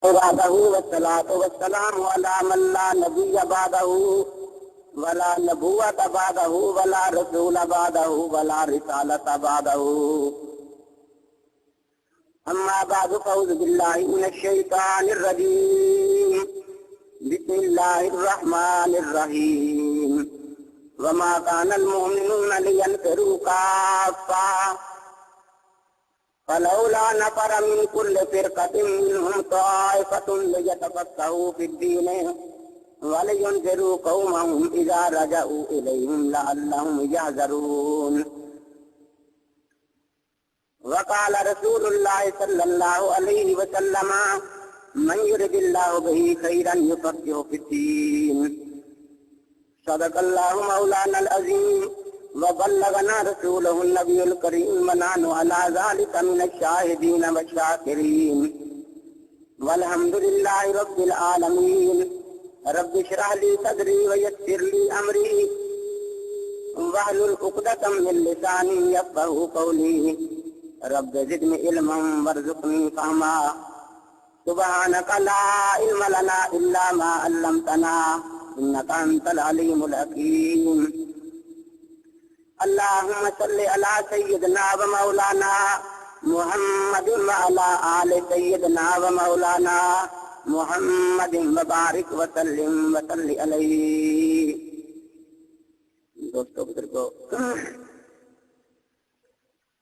وحده والصلاة والسلام على من لا نبي بعده ولا نبوة بعده ولا رسول بعده ولا رسالة بعده. أما بعد فأعوذ بالله من الشيطان الرجيم. بسم الله الرحمن الرحيم. وما كان المؤمنون لينفروا كافة فلولا نفر من كل فرقة منهم طائفة ليتفقهوا في الدين ولينذروا قومهم إذا رجعوا إليهم لعلهم يحذرون. وقال رسول الله صلى الله عليه وسلم من يرد الله به خيرا يفقهه في الدين. صدق الله مولانا العظيم وبلغنا رسوله النبي الكريم ونحن على ذلك من الشاهدين والشاكرين والحمد لله رب العالمين. رب اشرح لي صدري ويسر لي امري واحلل عقدة من لساني يفقهوا قولي. رب زدني علما وارزقني فهما. سبحانك لا علم لنا الا ما علمتنا انك انت العليم الحكيم. اللهم صل على سيدنا ومولانا محمد وعلى آل سيدنا ومولانا محمد وبارک وسلم وصلی علیہ. دوستو بزرگو،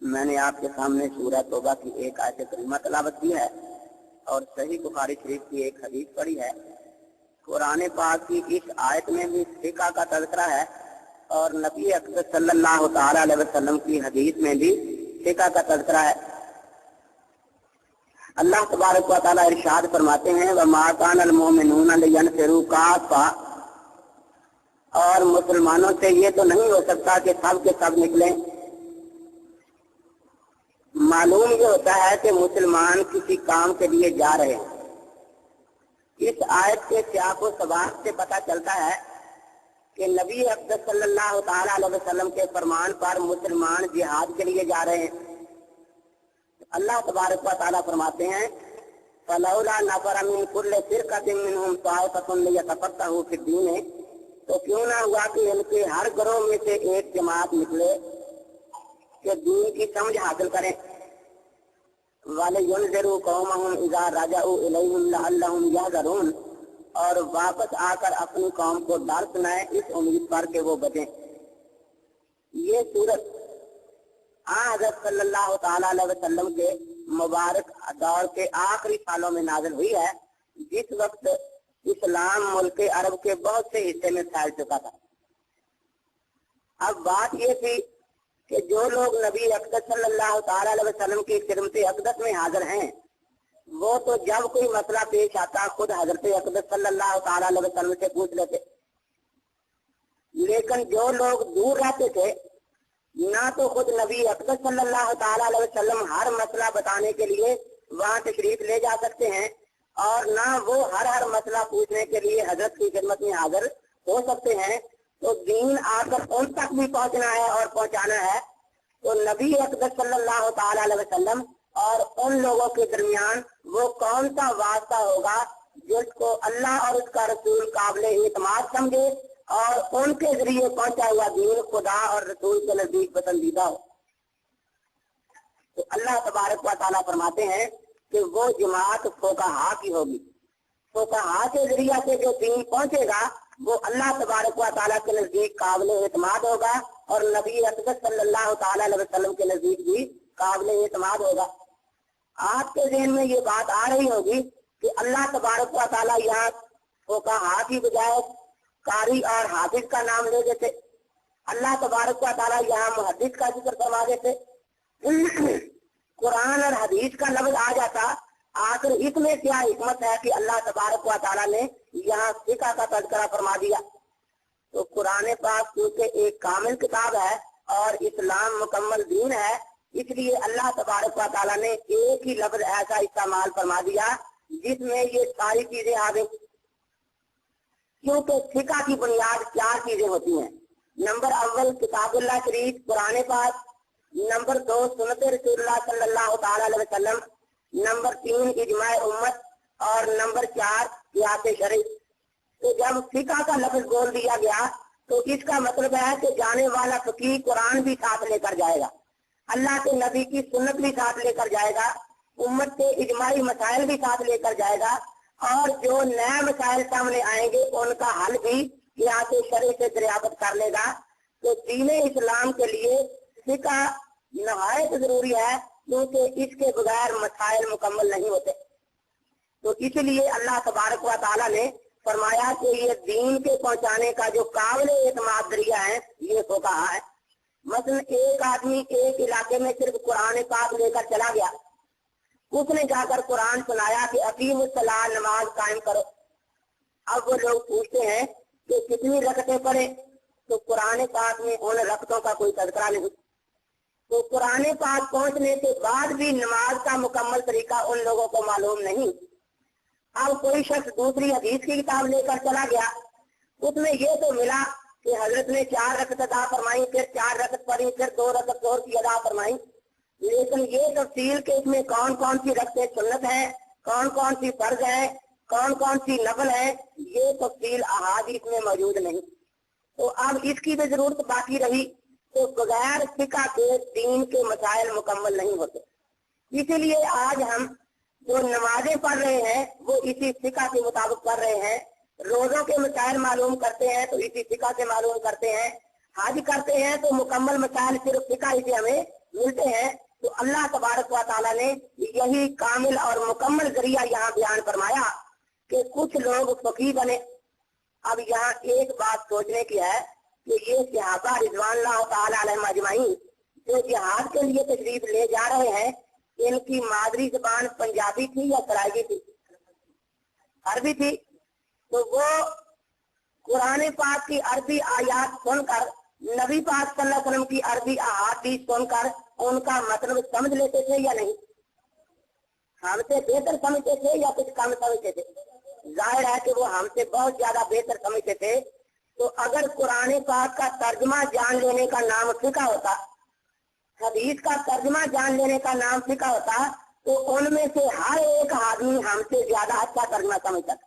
میں نے آپ کے سامنے سورہ توبہ کی ایک آیت کریمہ تلاوت کی ہے اور صحیح بخاری شریف کی ایک حدیث پڑھی ہے. قرآن پاک کی اس آیت میں بھی فقہ کا تذکرہ ہے اور نبی اکرم صلی اللہ تعالی علیہ وسلم کی حدیث میں بھی فقہ کا تذکرہ ہے. اللہ تبارک و تعالی ارشاد فرماتے ہیں وَمَا كَانَ الْمُؤْمِنُونَ لِيَنْفِرُوا كَافَّةً، اور مسلمانوں سے یہ تو نہیں ہو سکتا کہ سب کے سب نکلیں. معلوم یہ ہوتا ہے کہ مسلمان کسی کام کے لیے جا رہے ہیں. اس آیت کے سیاق و سباق سے پتہ چلتا ہے کہ نبی اکرم صلی اللہ تعالی علیہ وسلم کے فرمان پر مسلمان جہاد کے لیے جا رہے ہیں. اللہ تبارک و تعالیٰ فرماتے ہیں فَلَوْلَا نَفَرَ مِن كُلِّ فِرْقَةٍ مِّنْهُمْ طَائِفَةٌ لِيَتَفَقَّهُوا فِي الدِّينِ، تو کیوں نہ ہوا کہ ان کے ہر گروہ میں سے ایک جماعت نکلے کہ دین کی سمجھ حاصل کریں. وَلِيُنذِرُوا قَوْمَهُمْ إِذَا رَجَعُوا إِلَيْهِمْ لَعَلَّهُمْ يَحْذَرُونَ، اور واپس آ کر اپنی قوم کو ڈر سنائے اس امید پر کہ وہ بچیں. یہ سورت حضرت صلی اللہ تعالی علیہ وسلم کے مبارک دور کے آخری سالوں میں نازل ہوئی ہے، جس وقت اسلام ملک عرب کے بہت سے حصے میں پھیل چکا تھا. اب بات یہ تھی کہ جو لوگ نبی اکرم صلی اللہ تعالی علیہ وسلم کی خدمت اقدس میں حاضر ہیں وہ تو جب کوئی مسئلہ پیش آتا خود حضرت اقدس صلی اللہ تعالی علیہ وسلم سے پوچھ لیتے. لیکن جو لوگ دور رہتے تھے نہ تو خود نبی اقدس صلی اللہ تعالی علیہ وسلم ہر مسئلہ بتانے کے لیے وہاں تشریف لے جا سکتے ہیں اور نہ وہ ہر مسئلہ پوچھنے کے لیے حضرت کی خدمت میں حاضر ہو سکتے ہیں. تو دین آ کر ان تک بھی پہنچنا ہے اور پہنچانا ہے. تو نبی اقدس صلی اللہ تعالی علیہ وسلم اور ان لوگوں کے درمیان وہ کون سا واسطہ ہوگا جس کو اللہ اور اس کا رسول قابل اعتماد سمجھے اور ان کے ذریعے پہنچا ہوا دین خدا اور رسول کے نزدیک پسندیدہ ہو. تو اللہ تبارک و تعالیٰ فرماتے ہیں کہ وہ جماعت فقہا کی ہوگی. فقہا کے ذریعے سے جو دین پہنچے گا وہ اللہ تبارک و تعالیٰ کے نزدیک قابل اعتماد ہوگا اور نبی اکرم صلی اللہ تعالی علیہ وسلم کے نزدیک بھی قابل اعتماد ہوگا. آپ کے ذہن میں یہ بات آ رہی ہوگی کہ اللہ تبارک و تعالیٰ یہاں فقہا کی بجائے قاری اور حافظ کا نام لے دیتے. اللہ تبارک و تعالیٰ یہاں محدث کا ذکر فرما دیتے. قرآن اور حدیث کا لفظ آ جاتا. آخر اس میں کیا حکمت ہے کہ اللہ تبارک و تعالیٰ نے یہاں فقہ کا تذکرہ فرما دیا؟ تو قرآن پاک کیونکہ ایک کامل کتاب ہے اور اسلام مکمل دین ہے، اس لیے اللہ تبارک و تعالیٰ نے ایک ہی لفظ ایسا استعمال فرما دیا جس میں یہ ساری چیزیں آ گئی. کیونکہ فقہ کی بنیاد 4 چیزیں ہوتی ہیں. نمبر اول کتاب اللہ شریف قرآن پاک، نمبر 2 سنت رسول اللہ صلی اللہ تعالی علیہ وسلم، نمبر 3 اجماع امت، और नंबर 4 कियास शरई। तो जब फिका का लफ्ज बोल दिया गया तो इसका मतलब है कि जाने वाला फकीह कुरान भी साथ लेकर जाएगा, अल्लाह के नबी की सुन्नत भी साथ लेकर जाएगा, उम्मत के इजमाई मसाइल भी साथ लेकर जाएगा, और जो नए मसाइल सामने आएंगे उनका हल भी कियास शरई से दरियाफ्त कर लेगा। तो दीन इस्लाम के लिए फिका नहायत जरूरी है, क्योंकि इसके बगैर मसाइल मुकम्मल नहीं होते। तो इसलिए अल्लाह तबारक व तआला ने फरमाया कि ये दीन के पहुंचाने का जो काबिल एतमाद जरिया है ये फुकहा है। मसलन एक आदमी एक इलाके में सिर्फ कुरान पाक लेकर चला गया, उसने जाकर कुरान सुनाया कि अकीमुस सलाह, नमाज कायम करो। अब वो लोग पूछते हैं कि कितनी रकतें पढ़े, तो कुरान पाक में उन रकतों का कोई तज़किरा नहीं। तो कुरान पाक पहुंचने के बाद भी नमाज का मुकम्मल तरीका उन लोगों को मालूम नहीं। अब कोई शख्स दूसरी हदीस की किताब लेकर चला गया, उसमें ये तो मिला कि हजरत ने 4 रकत अदा फरमाई, फिर 4 रकत पढ़ी, फिर 2 रकत जोहर की अदा फरमाई, लेकिन ये तफसील के इसमें कौन कौन सी रकतें सुन्नत है, कौन कौन सी फर्ज है, कौन कौन सी नफल है, ये तफसील अहादीस में मौजूद नहीं। तो अब इसकी भी जरूरत बाकी रही। तो बगैर फिका के दीन के मसाइल मुकम्मल नहीं होते। इसीलिए आज हम जो नमाजें पढ़ रहे हैं वो इसी फिका के मुताबिक पढ़ रहे हैं, रोजों के मसाइल मालूम करते हैं तो इसी फिका से मालूम करते हैं, हज करते हैं तो मुकम्मल मसाइल सिर्फ फिका ही से हमें मिलते हैं। तो अल्लाह तबारक व तआला ने यही कामिल और मुकम्मल जरिया यहाँ बयान फरमाया कि कुछ लोग फकीह बने। अब यहाँ एक बात सोचने की है कि ये सहाबा रिज़वानुल्लाह तआला अलैहिम अजमाइन जो जिहाद के लिए तशरीफ ले जा रहे हैं, इनकी मादरी जबान पंजाबी थी या सराइकी थी? अरबी थी। तो वो कुरान पाक की अरबी आयात सुनकर, नबी पाक सल्लल्लाहु अलैहि वसल्लम की अरबी अहादीस सुनकर उनका मतलब समझ लेते थे या नहीं? हमसे बेहतर समझते थे या कुछ कम समझते थे? जाहिर है कि वो हमसे बहुत ज्यादा बेहतर समझते थे। तो अगर कुरान पाक का तर्जुमा जान लेने का नाम फिका होता, हदीस का तर्जुमा जान लेने का नाम फिका होता, तो उनमें से हर एक आदमी हमसे ज्यादा अच्छा तर्जुमा समझता था,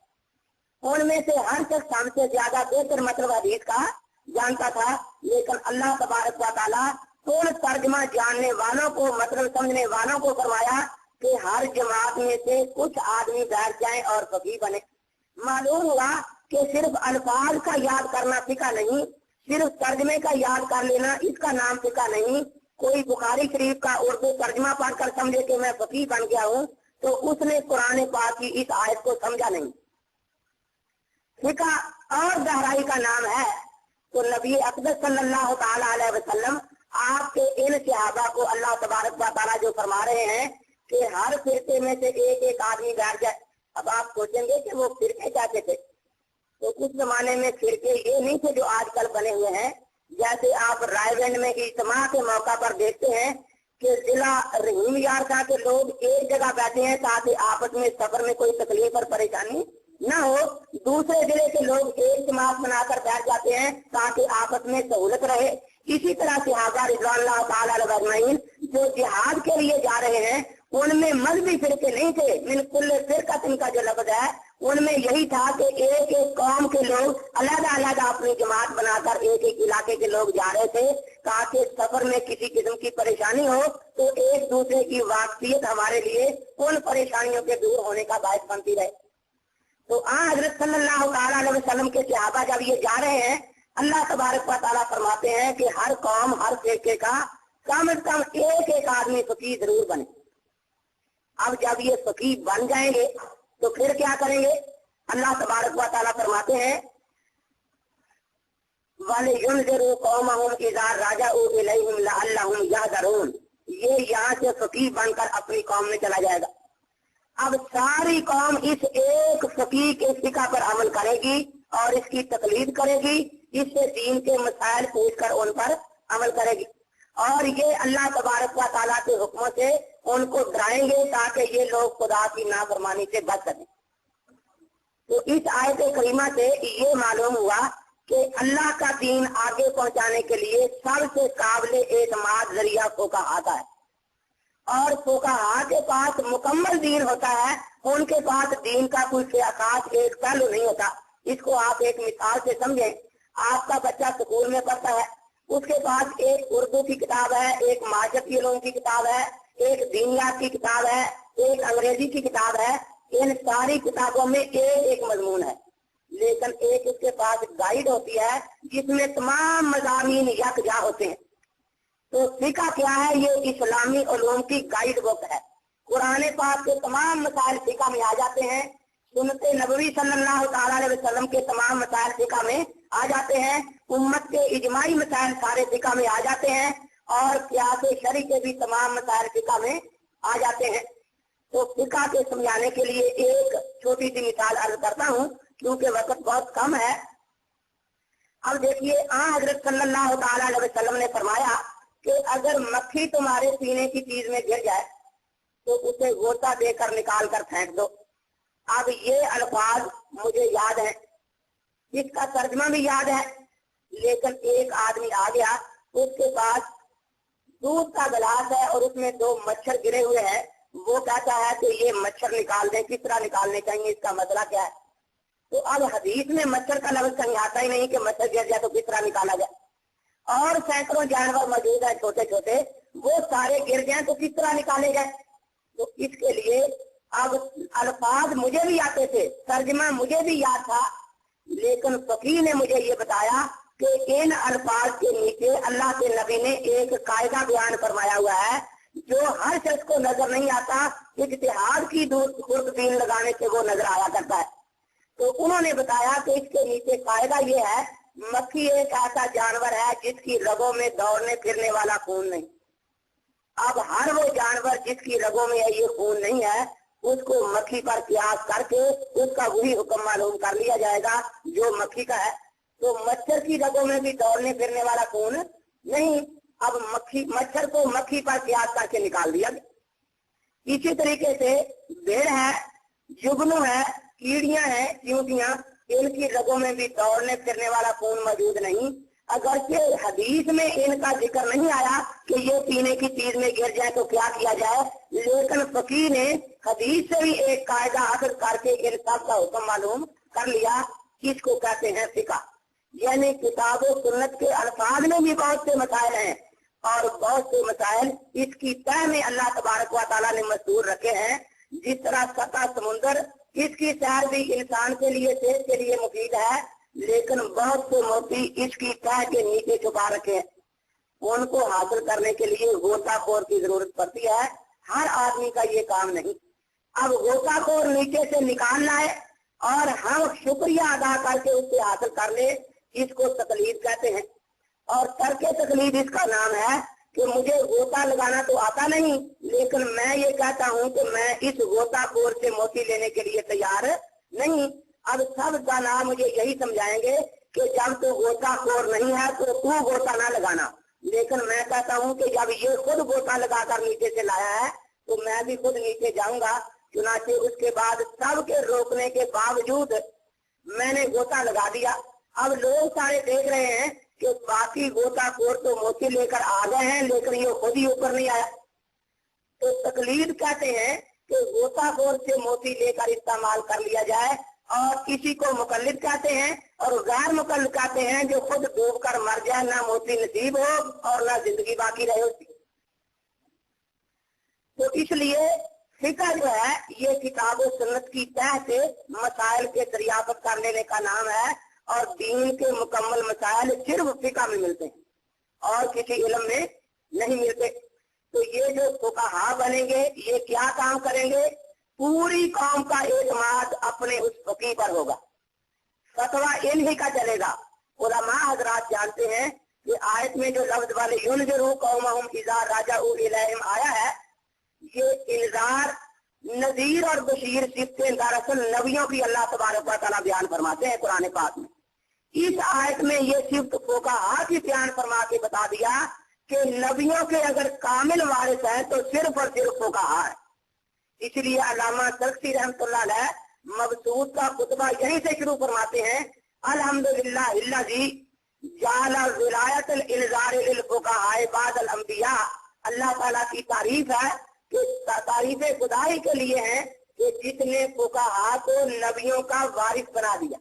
उनमें से हर शख्स हमसे ज्यादा बेहतर मतलब हदीस का जानता था। लेकिन अल्लाह तबारक व तआला उन तर्जुमा जानने वालों को, मतलब समझने वालों को फरमाया कि हर जमात में से कुछ आदमी बैठ जाएं और फकीह बने। मालूम हुआ कि सिर्फ अल्फाज का याद करना फिका नहीं, सिर्फ तर्जमे का याद कर लेना इसका नाम फिका नहीं। कोई बुखारी शरीफ का उर्दू तर्जमा पढ़कर समझे कि मैं फकीह बन गया हूँ, तो उसने कुरान पाक की इस आयत को समझा नहीं। फिका और गहराई का नाम है। तो नबी अक़दस सल्लल्लाहु तआला अलैहि वसल्लम आपके इन सहाबा को अल्लाह तबारक व तआला जो फरमा रहे हैं कि हर फिरके में से एक एक आदमी बैठ जाए। अब आप सोचेंगे कि वो फिरके चाहते थे, तो उस जमाने में फिरके ये नहीं थे जो आजकल बने हुए हैं। जैसे आप रायगंज में इज्तिमा के मौका पर देखते हैं कि जिला रहीम यारका के लोग एक जगह बैठे हैं ताकि आपस में सफर में कोई तकलीफ और परेशानी न हो, दूसरे जिले के लोग एक जमात बनाकर बैठ जाते हैं ताकि आपस में सहूलत रहे। इसी तरह सहाबा रिज़वानुल्लाह तआला अलैहिम अजमईन जो जिहाद के लिए जा रहे हैं उनमें मजहबी फिरके नहीं थे। मिन कुल्ल फिरकतिन का जो लफ्ज है उनमें यही था कि एक एक कौम के लोग अलग-अलग अपनी जमात बनाकर एक एक इलाके के लोग जा रहे थे ताकि सफर में किसी किस्म की परेशानी हो तो एक दूसरे की वाकफियत हमारे लिए उन परेशानियों के दूर होने का बायस बनती रहे। तो हज़रत सल्लल्लाहु अलैहि वसल्लम के सहाबा जब ये जा रहे हैं, अल्लाह तबारक व तआला फरमाते हैं कि हर कौम, हर फिरके का कम से कम एक एक आदमी फकीह जरूर बने। अब जब ये फकीह बन जाएंगे तो फिर क्या करेंगे? अल्लाह तबारक व तआला फरमाते हैं वलियुनज़िरू कौमहुम इज़ा रजअू इलैहिम लअल्लहुम यहज़रून। ये यहाँ से फकीह बनकर अपनी कौम में चला जाएगा। अब सारी कौम इस एक फकीह के फिका पर अमल करेगी और इसकी तकलीद करेगी, इससे दीन के मसाइल पूछकर उन पर अमल करेगी और ये अल्लाह तबारक व तआला के हुक्मों से उनको डराएंगे ताकि ये लोग खुदा की नाफरमानी से बच सकें। तो इस आयत करीमा से ये मालूम हुआ कि अल्लाह का दीन आगे पहुंचाने के लिए सबसे काबिल एतमाद जरिया फुकहा आता है और फुकहा के पास मुकम्मल दीन होता है, उनके पास दीन का कोई खास एक पहलू नहीं होता। इसको आप एक मिसाल से समझें। आपका बच्चा स्कूल में पढ़ता है, उसके पास एक उर्दू की किताब है, एक माजती उलूम की किताब है, एक दीनियात की किताब है, एक अंग्रेजी की किताब है। इन सारी किताबों में एक मजमून है, लेकिन एक उसके पास गाइड होती है जिसमें तमाम मज़ामीन यकजा होते हैं। तो फिका क्या है? ये इस्लामी उलूम की गाइड बुक है। कुरान पाक के तमाम मसाइल फिका में आ जाते हैं। सुन्नते नबवी सल्लल्लाहु अलैहि वसल्लम के तमाम मसाइल फिका में आ जाते हैं। उम्मत के इजमाई मसाइल सारे फिका में आ जाते हैं, और क़ियास शरई के भी तमाम मसाइल फिका में आ जाते हैं। तो फिका के समझाने के लिए एक छोटी सी मिसाल अर्ज करता हूँ, क्योंकि वक्त बहुत कम है। अब देखिए, हजरत सल्लल्लाहु अलैहि वसल्लम ने फरमाया कि अगर मक्खी तुम्हारे पीने की चीज में गिर जाए तो उसे गोता देकर निकाल कर फेंक दो। अब ये अल्फाज मुझे याद है, इसका तर्जमा भी याद है, लेकिन एक आदमी आ गया, उसके पास दूध का गिलास है और उसमें 2 मच्छर गिरे हुए हैं। वो कहता है कि ये मच्छर निकाल दें, किस तरह निकालने चाहिए, इसका मसला क्या है? तो अब हदीस में मच्छर का लफ्ज कहीं आता ही नहीं कि मच्छर गिर जाए तो किस तरह निकाला जाए। और सैकड़ों जानवर मौजूद है छोटे छोटे, वो सारे गिर जाए तो किस तरह निकाले जाए? तो इसके लिए अब अल्फाज मुझे भी आते थे, तर्जमा मुझे भी याद था, लेकिन फकीह ने मुझे ये बताया कि इन अल्फाज के नीचे अल्लाह के नबी ने एक कायदा बयान फरमाया हुआ है जो हर शख्स को नजर नहीं आता। इज्तिहाद की दूरबीन लगाने से वो नजर आया करता है। तो उन्होंने बताया कि इसके नीचे कायदा ये है, मक्खी एक ऐसा जानवर है जिसकी रगों में दौड़ने फिरने वाला खून नहीं। अब हर वो जानवर जिसकी रगों में ये खून नहीं है, उसको मक्खी पर कियास करके उसका वही हुक्म मालूम कर लिया जाएगा जो मक्खी का है। तो मच्छर की रगों में भी दौड़ने फिरने वाला खून नहीं। अब मच्छर को मक्खी पर कियास करके निकाल दिया। इसी तरीके से भेड़ है, जुगनू है, कीड़ियां हैं, चींटियां, इनकी रगों में भी दौड़ने फिरने वाला खून मौजूद नहीं। अगरचे हदीस में इनका जिक्र नहीं आया कि ये पीने की चीज में गिर जाए तो क्या किया जाए, लेकिन फकीह ने हदीस से भी एक कायदा हासिल करके इन सब का हुक्म मालूम कर लिया। इसको कहते हैं फिका, यानी किताब सुन्नत के अल्फाज में भी बहुत से मसाइल हैं और बहुत से मसाइल इसकी तह में अल्लाह तबारक व तआला ने मस्तूर रखे हैं। जिस तरह सतह समुंदर, इसकी सैर भी इंसान के लिए, सेहत के लिए मुफीद है, लेकिन बहुत से मोती इसकी तह के नीचे छुपा रखे हैं। उनको हासिल करने के लिए गोताखोर की जरूरत पड़ती है। हर आदमी का ये काम नहीं। अब गोताखोर नीचे से निकालना है और हम शुक्रिया अदा करके उससे हासिल कर ले, इसको तकलीद कहते हैं। और तर्के तकलीद इसका नाम है कि मुझे गोता लगाना तो आता नहीं, लेकिन मैं ये कहता हूँ कि मैं इस गोताखोर से मोती लेने के लिए तैयार नहीं। अब सब दाना मुझे यही समझाएंगे कि जब तू गोताखोर नहीं है तो तू गोता ना लगाना, लेकिन मैं कहता हूँ कि जब ये खुद गोता लगाकर नीचे से लाया है तो मैं भी खुद नीचे जाऊंगा। चुनाचे उसके बाद सबके रोकने के बावजूद मैंने गोता लगा दिया। अब लोग सारे देख रहे हैं कि बाकी गोताखोर तो मोती लेकर आ गए हैं, लेकिन ये खुद ही ऊपर नहीं आया। तो तकलीद कहते हैं कि गोताखोर से मोती लेकर इस्तेमाल कर लिया जाए, और किसी को मुकल्लिद कहते हैं और गैर मुकल्लिद कहते हैं जो खुद डूब कर मर जाए, ना मोती नसीब हो और ना जिंदगी बाकी रहे उसकी। तो इसलिए फिक्र जो है ये किताब सुन्नत की तह से मसाइल के दरियाफ्त कर लेने का नाम है, और दीन के मुकम्मल मसाइल सिर्फ फिक्र में मिलते हैं और किसी इल्म में नहीं मिलते। तो ये जो फुकाहा बनेंगे ये क्या काम करेंगे? पूरी कौम का एतमाद अपने उस फकीह पर होगा, फतवा इन्हीं का चलेगा। उलमा हजरात जानते हैं कि आयत में जो लफ्ज वाले युनज़िरू कौमहुम इज़ा रजअू इलैहिम आया है, ये इंजार, नजीर और बशीर सिफ्तें दरअसल नबियों की अल्लाह तबारक व तआला बयान फरमाते हैं कुरान पाक में। इस आयत में ये सिफ्त फुकाहा की बयान फरमा के बता दिया कि नबियों के अगर कामिल वारिस है तो सिर्फ और सिर्फ फुकाहा है। इसलिए अल्लामा सरखसी रहमतुल्लाह अलैह मबसूत का खुतबा यहीं से शुरू फरमाते हैं, अल्हम्दुलिल्लाह इल्लज़ी जअला विलायतल इल्ज़ार लिल फुकाहा बादल अंबिया। अल्लाह ताला की तारीफ है कि तारीफ खुदाई के लिए है कि जिसने फुकाहा को नबियों का वारिस बना दिया।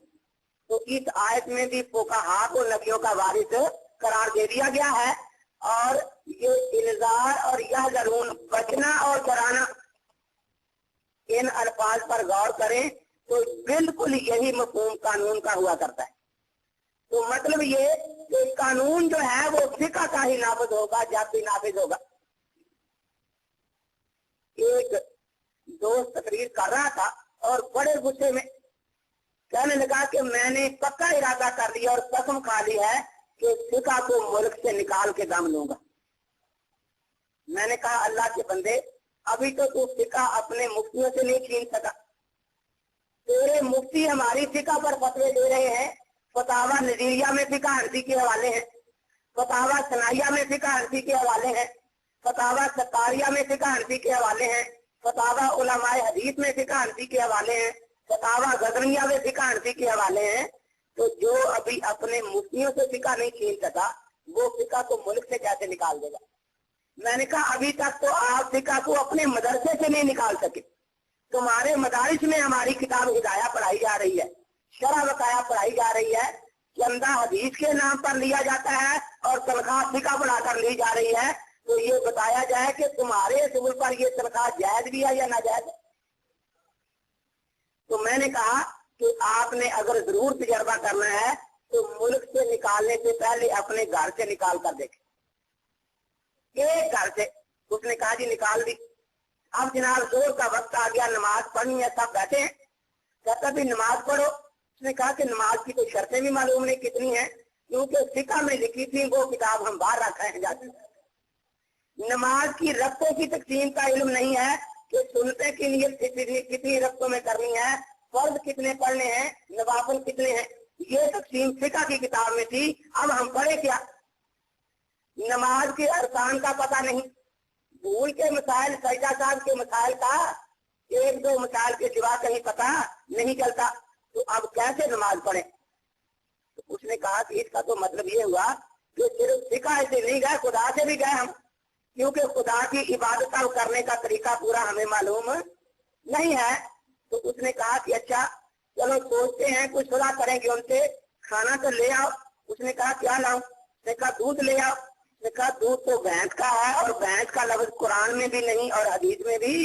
तो इस आयत में भी फुकाहा को नबियों का वारिस करार दे दिया गया है। और ये इल्जार और यह जरूर बचना और डराना, इन अल्फाज पर गौर करें तो बिल्कुल यही मफहूम कानून का हुआ करता है। तो मतलब ये कि कानून जो है वो फिका का ही नाफिज होगा जब भी नाफिज होगा। एक दोस्त तकरीर कर रहा था और बड़े गुस्से में कहने लगा कि मैंने पक्का इरादा कर लिया और कसम खा ली है कि फिका को मुल्क से निकाल के दम लूंगा। मैंने कहा अल्लाह के बंदे, अभी तो तू फिका अपने मुफ्तियों से नहीं छीन सका। तेरे मुफ्ती हमारी फिका पर फतवे दे रहे हैं। फतावा नजीरिया में फिका हनफी के हवाले हैं, फतावा सनाइया में फिका हनफी के हवाले हैं, फतावा सत्तारिया में फिका हनफी के हवाले हैं, फतावा उलमाए हदीस में फिका हनफी के हवाले हैं, फतावा गजनिया में फिका हनफी के हवाले हैं। तो जो अभी अपने मुफ्तियों से फिका नहीं छीन सका वो फिका को मुल्क से कैसे निकाल देगा। मैंने कहा अभी तक तो आप फिका को अपने मदरसे से नहीं निकाल सके। तुम्हारे मदारिस में हमारी किताब हिदाया पढ़ाई जा रही है, शरह वकाया पढ़ाई जा रही है, चंदा हदीस के नाम पर लिया जाता है और तनख्वाह फिका बढ़ाकर ली जा रही है। तो ये बताया जाए कि तुम्हारे सुबुल पर ये तनख्वाह जायज भी है या नाजायज है। तो मैंने कहा कि आपने अगर जरूर तजर्बा करना है तो मुल्क से निकालने से पहले अपने घर से निकाल कर देखें, एक घर से। उसने कहा जी निकाल दी। अब जनाब जोर का वक्त आ गया, नमाज पढ़नी है, सब बैठे हैं। कहता भी नमाज पढ़ो। उसने कहा कि नमाज की तो शर्तें भी मालूम नहीं कितनी है, क्योंकि फिका में लिखी थी वो किताब हम बाहर रखा है जाते। नमाज की रफ्तों की तकसीम का इल्म नहीं है कि सुनते की नियत कितनी रफ्तों में करनी है, फर्ज कितने पढ़ने हैं, नवाफिल कितने हैं। ये तकसीम फिका की किताब में थी। अब हम पढ़े क्या? नमाज के अरकान का पता नहीं, भूल के मसाइल, सजदा साहब के मसाइल का एक दो मसाइल के सिवा कहीं पता नहीं चलता। तो अब कैसे नमाज पढ़े? तो उसने कहा कि इसका तो मतलब ये हुआ कि सिर्फ फिका से नहीं गए, खुदा से भी गए हम, क्योंकि खुदा की इबादत करने का तरीका पूरा हमें मालूम नहीं है। तो उसने कहा कि अच्छा चलो सोचते हैं कुछ खुदा करेंगे उनसे, खाना तो ले आओ। उसने कहा क्या लाऊं? उसने कहा दूध ले आओ। उसने कहा दूध तो भैंस का है और भैंस का लफ्ज कुरान में भी नहीं और हदीस में भी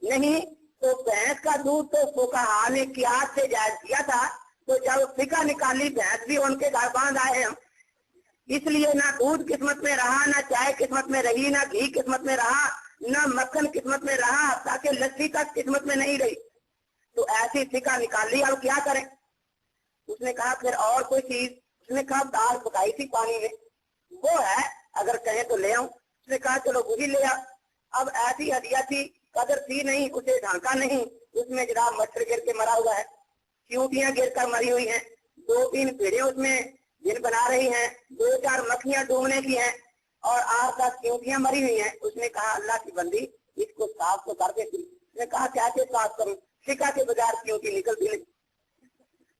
नहीं। तो भैंस का दूध तो फुकहा ने कियास से जायज किया था। तो जब फिका निकाली भैंस भी उनके घर बांध आए हम, इसलिए ना दूध किस्मत में रहा, ना चाय किस्मत में रही, ना घी किस्मत में रहा, ना मक्खन किस्मत में रहा, ताकि लस्सी तक किस्मत में नहीं रही। तो ऐसी फिका निकाली, अब क्या करें? उसने कहा फिर और कोई चीज? उसने कहा दाल पकाई थी पानी में, वो है, अगर कहें तो ले आऊं। उसने कहा चलो वही ले आ। अब ऐसी हदिया थी, कदर थी नहीं, उसे ढांका नहीं, उसमें जनाब मच्छर गिर के मरा हुआ है, चींटियां गिर कर मरी हुई हैं, 2-3 भेड़े उसमें दिन बना रही हैं, 2-4 मक्खियां डूबने की हैं और 8-10 चींटियां मरी हुई हैं। उसने कहा अल्लाह की बंदी इसको साफ तो कर देती। उसने कहा कैसे साफ करूं? फिका के बगैर चींटी निकलती नहीं,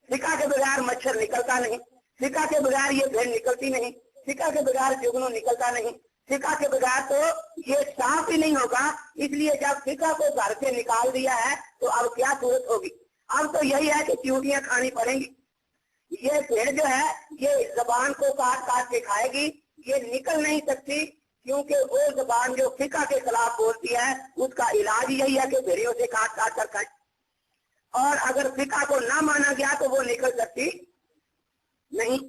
फिका के बगैर मच्छर निकलता नहीं, फिका के बगैर ये भेड़ निकलती नहीं, फिका के बगैर जुगनू निकलता नहीं, फिका के बगैर तो ये साफ ही नहीं होगा। इसलिए जब फिका को घर से निकाल दिया है तो अब क्या सूरत होगी? अब तो यही है कि चींटियां खानी पड़ेंगी। ये भेड़ जो है ये जबान को काट काट के खाएगी, ये निकल नहीं सकती, क्योंकि वो जबान जो फिका के खिलाफ बोलती है उसका इलाज यही है कि भेड़ियों से काट काट कर खाए। और अगर फिका को ना माना गया तो वो निकल सकती नहीं।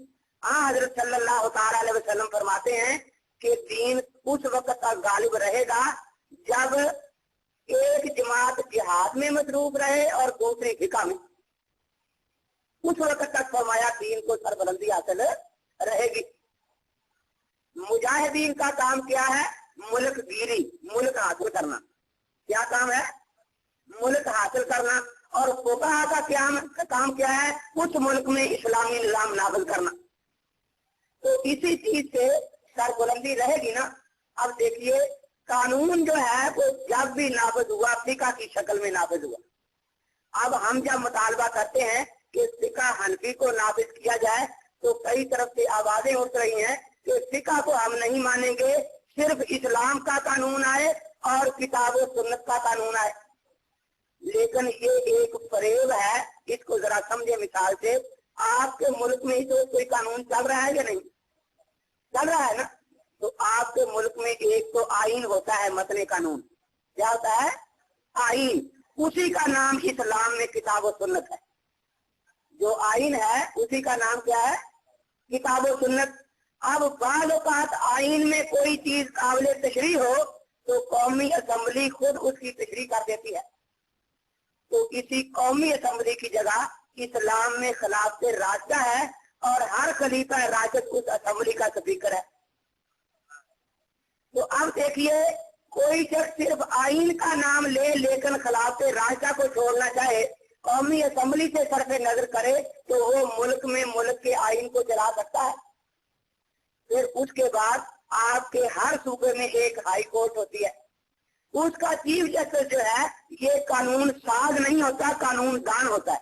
हजरत सल्लल्लाहु ताला अलैहि वसल्लम फरमाते हैं कि दीन उस वक्त तक गालिब रहेगा जब एक जमात जिहाद में मसरूफ रहे और दूसरी फिका में। उस वक्त तक फरमाया दीन को सरबलंदी हासिल रहेगी। मुजाहिदीन का काम क्या है? मुल्क गिरी, मुल्क हासिल करना। क्या काम है? मुल्क हासिल करना। और फुकहा का काम क्या है? उस मुल्क में इस्लामी निजाम नाफिज करना। तो इसी चीज से सरबुलंदी रहेगी ना। अब देखिए कानून जो है वो जब भी नाफिज हुआ फिका की शक्ल में नाफिज हुआ। अब हम जब मुतालबा करते हैं कि फिका हनफी को नाफिज किया जाए तो कई तरफ से आवाजें उठ रही हैं कि फिका को हम नहीं मानेंगे, सिर्फ इस्लाम का कानून आए और किताब और सुन्नत का कानून है। लेकिन ये एक फरेब है, इसको जरा समझे मिसाल से। आपके मुल्क में ही तो कोई कानून चल रहा है या नहीं चल रहा है ना? तो आपके मुल्क में एक तो आइन होता है, मतने कानून। क्या होता है? आइन। उसी का नाम इस्लाम में किताब और सुन्नत है। जो आइन है उसी का नाम क्या है? किताब और सुन्नत। अब बाज़ औक़ात आइन में कोई चीज काबिल तशरीह हो तो कौमी असेंबली खुद उसकी तशरीह कर देती है। तो इसी कौमी असेंबली की जगह इस्लाम में खिलाफत राशिदा है और हर खलीफा राशिद उस असेंबली का स्पीकर है। तो अब देखिए, कोई शख्स सिर्फ आइन का नाम ले लेकिन खिलाफत राशिदा को छोड़ना चाहे, कौमी असेंबली से सरफे नजर करे तो वो मुल्क में मुल्क के आइन को चला सकता है। फिर उसके बाद आपके हर सूबे में एक हाई कोर्ट होती है, उसका चीफ जस्टिस जो है ये कानून साज नहीं होता, कानून दान होता है।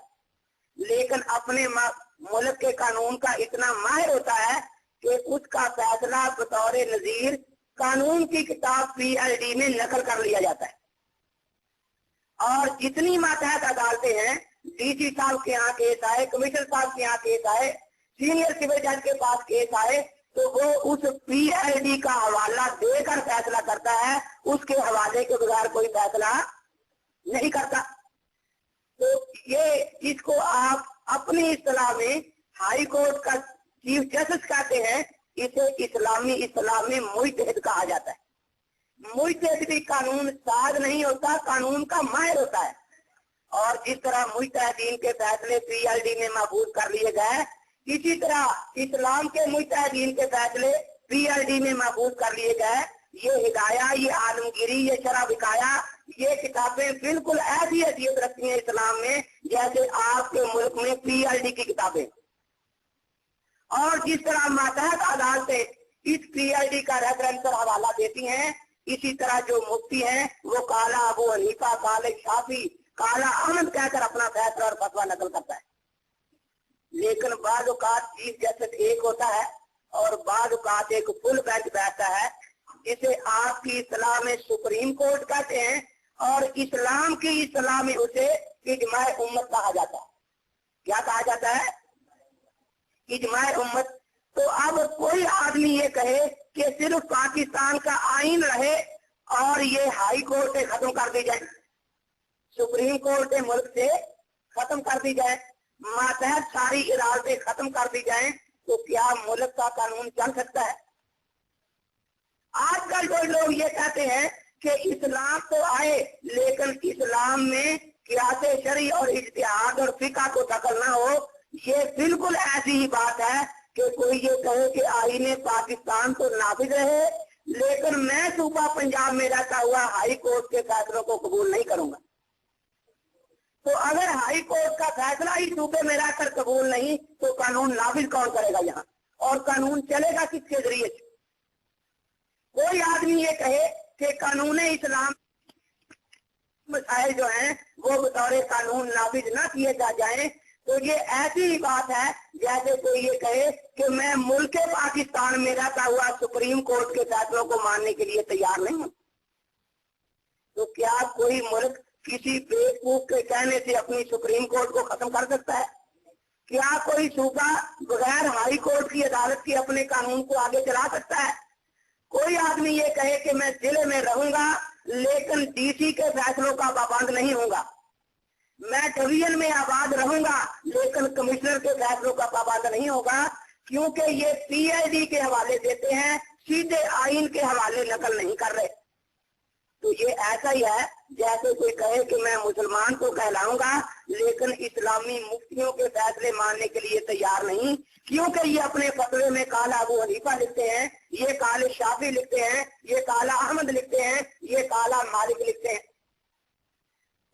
लेकिन अपने मुल्क के कानून का इतना माहिर होता है कि उसका फैसला बतौर नजीर कानून की किताब PLD में नकल कर लिया जाता है। और जितनी मातहत अदालतें हैं, DC साहब के यहाँ केस आए, कमिश्नर साहब के यहाँ केस आए, सीनियर सिविल जज के पास केस आए, तो वो उस PLD का हवाला देकर फैसला करता है, उसके हवाले के बगैर कोई फैसला नहीं करता। तो ये इसको आप अपनी इस्लाह में हाई कोर्ट का चीफ जस्टिस कहते हैं। इसे इस्लाम में मुजतहिद कहा जाता है। मुजतहिद भी कानून साज नहीं होता, कानून का माहिर होता है। और जिस तरह मुजतहिदीन के फैसले PLD में महफूज कर लिए गए, इसी तरह इस्लाम के मुजतहिदीन के फैसले PLD में महफूज कर लिए गए। ये हिदाया, ये आलमगीरी, ये शरह विकाया, ये किताबें बिल्कुल ऐसी हैसियत रखती हैं इस्लाम में जैसे आपके मुल्क में PLD की किताबें। और जिस तरह मातहत अदालतें इस PLD का रेफरेंसर हवाला देती हैं, इसी तरह जो मुफ्ती हैं वो काला अबू हनीफा, काले शाफी, काला अहमद कहकर अपना फैसला और फतवा नकल करता है। लेकिन बाद औक़ात चीफ जस्टिस एक होता है और बाद औक़ात एक फुल बेंच बैठता है। इसे आपकी इस्लाह में सुप्रीम कोर्ट कहते हैं और इस्लाम की इस्लाह में उसे इजमाए उम्मत कहा जाता है। क्या कहा जाता है? इजमाए उम्मत। तो अब कोई आदमी ये कहे कि सिर्फ पाकिस्तान का आइन रहे और ये हाई कोर्ट से खत्म कर दी जाए, सुप्रीम कोर्ट मुल्क से खत्म कर दी जाए, मातहत सारी अदालतें खत्म कर दी जाए, तो क्या मुल्क का कानून चल सकता है? आजकल जो लोग ये कहते हैं कि इस्लाम तो आए लेकिन इस्लाम में कियासे शरई और इज्तिहाद और फिका को दखल ना हो, ये बिल्कुल ऐसी ही बात है कि कोई ये कहे कि आईने पाकिस्तान तो नाफिज रहे लेकिन मैं सूबा पंजाब में रहता हुआ हाई कोर्ट के फैसलों को कबूल नहीं करूंगा। तो अगर हाई कोर्ट का फैसला ही सूबे में रहकर कबूल नहीं तो कानून नाफिज कौन करेगा यहाँ, और कानून चलेगा किसके जरिए से? कोई आदमी ये कहे कि कानून इस्लाम मसाइल जो हैं वो बतौर कानून नाफिज ना किए जाए, तो ये ऐसी ही बात है जैसे कोई ये कहे कि मैं मुल्क पाकिस्तान में रहता हुआ सुप्रीम कोर्ट के फैसलों को मानने के लिए तैयार नहीं हूँ। तो क्या कोई मुल्क किसी बेवकूफ के कहने से अपनी सुप्रीम कोर्ट को खत्म कर सकता है? क्या कोई सूबा बगैर हाई कोर्ट की अदालत के अपने कानून को आगे चला सकता है? कोई आदमी ये कहे कि मैं जिले में रहूंगा लेकिन DC के फैसलों का पाबंद नहीं होगा, मैं डिवीजन में आबाद रहूंगा लेकिन कमिश्नर के फैसलों का पाबंद नहीं होगा, क्योंकि ये PID के हवाले देते हैं, सीधे आइन के हवाले नकल नहीं कर रहे। तो ये ऐसा ही है जैसे कोई कहे कि मैं मुसलमान को कहलाऊंगा लेकिन इस्लामी मुफ्तियों के फैसले मानने के लिए तैयार नहीं, क्योंकि ये अपने फतवे में काला अबू हनीफा लिखते हैं, ये काले शाफी लिखते हैं, ये काला अहमद लिखते हैं, ये काला मालिक लिखते हैं।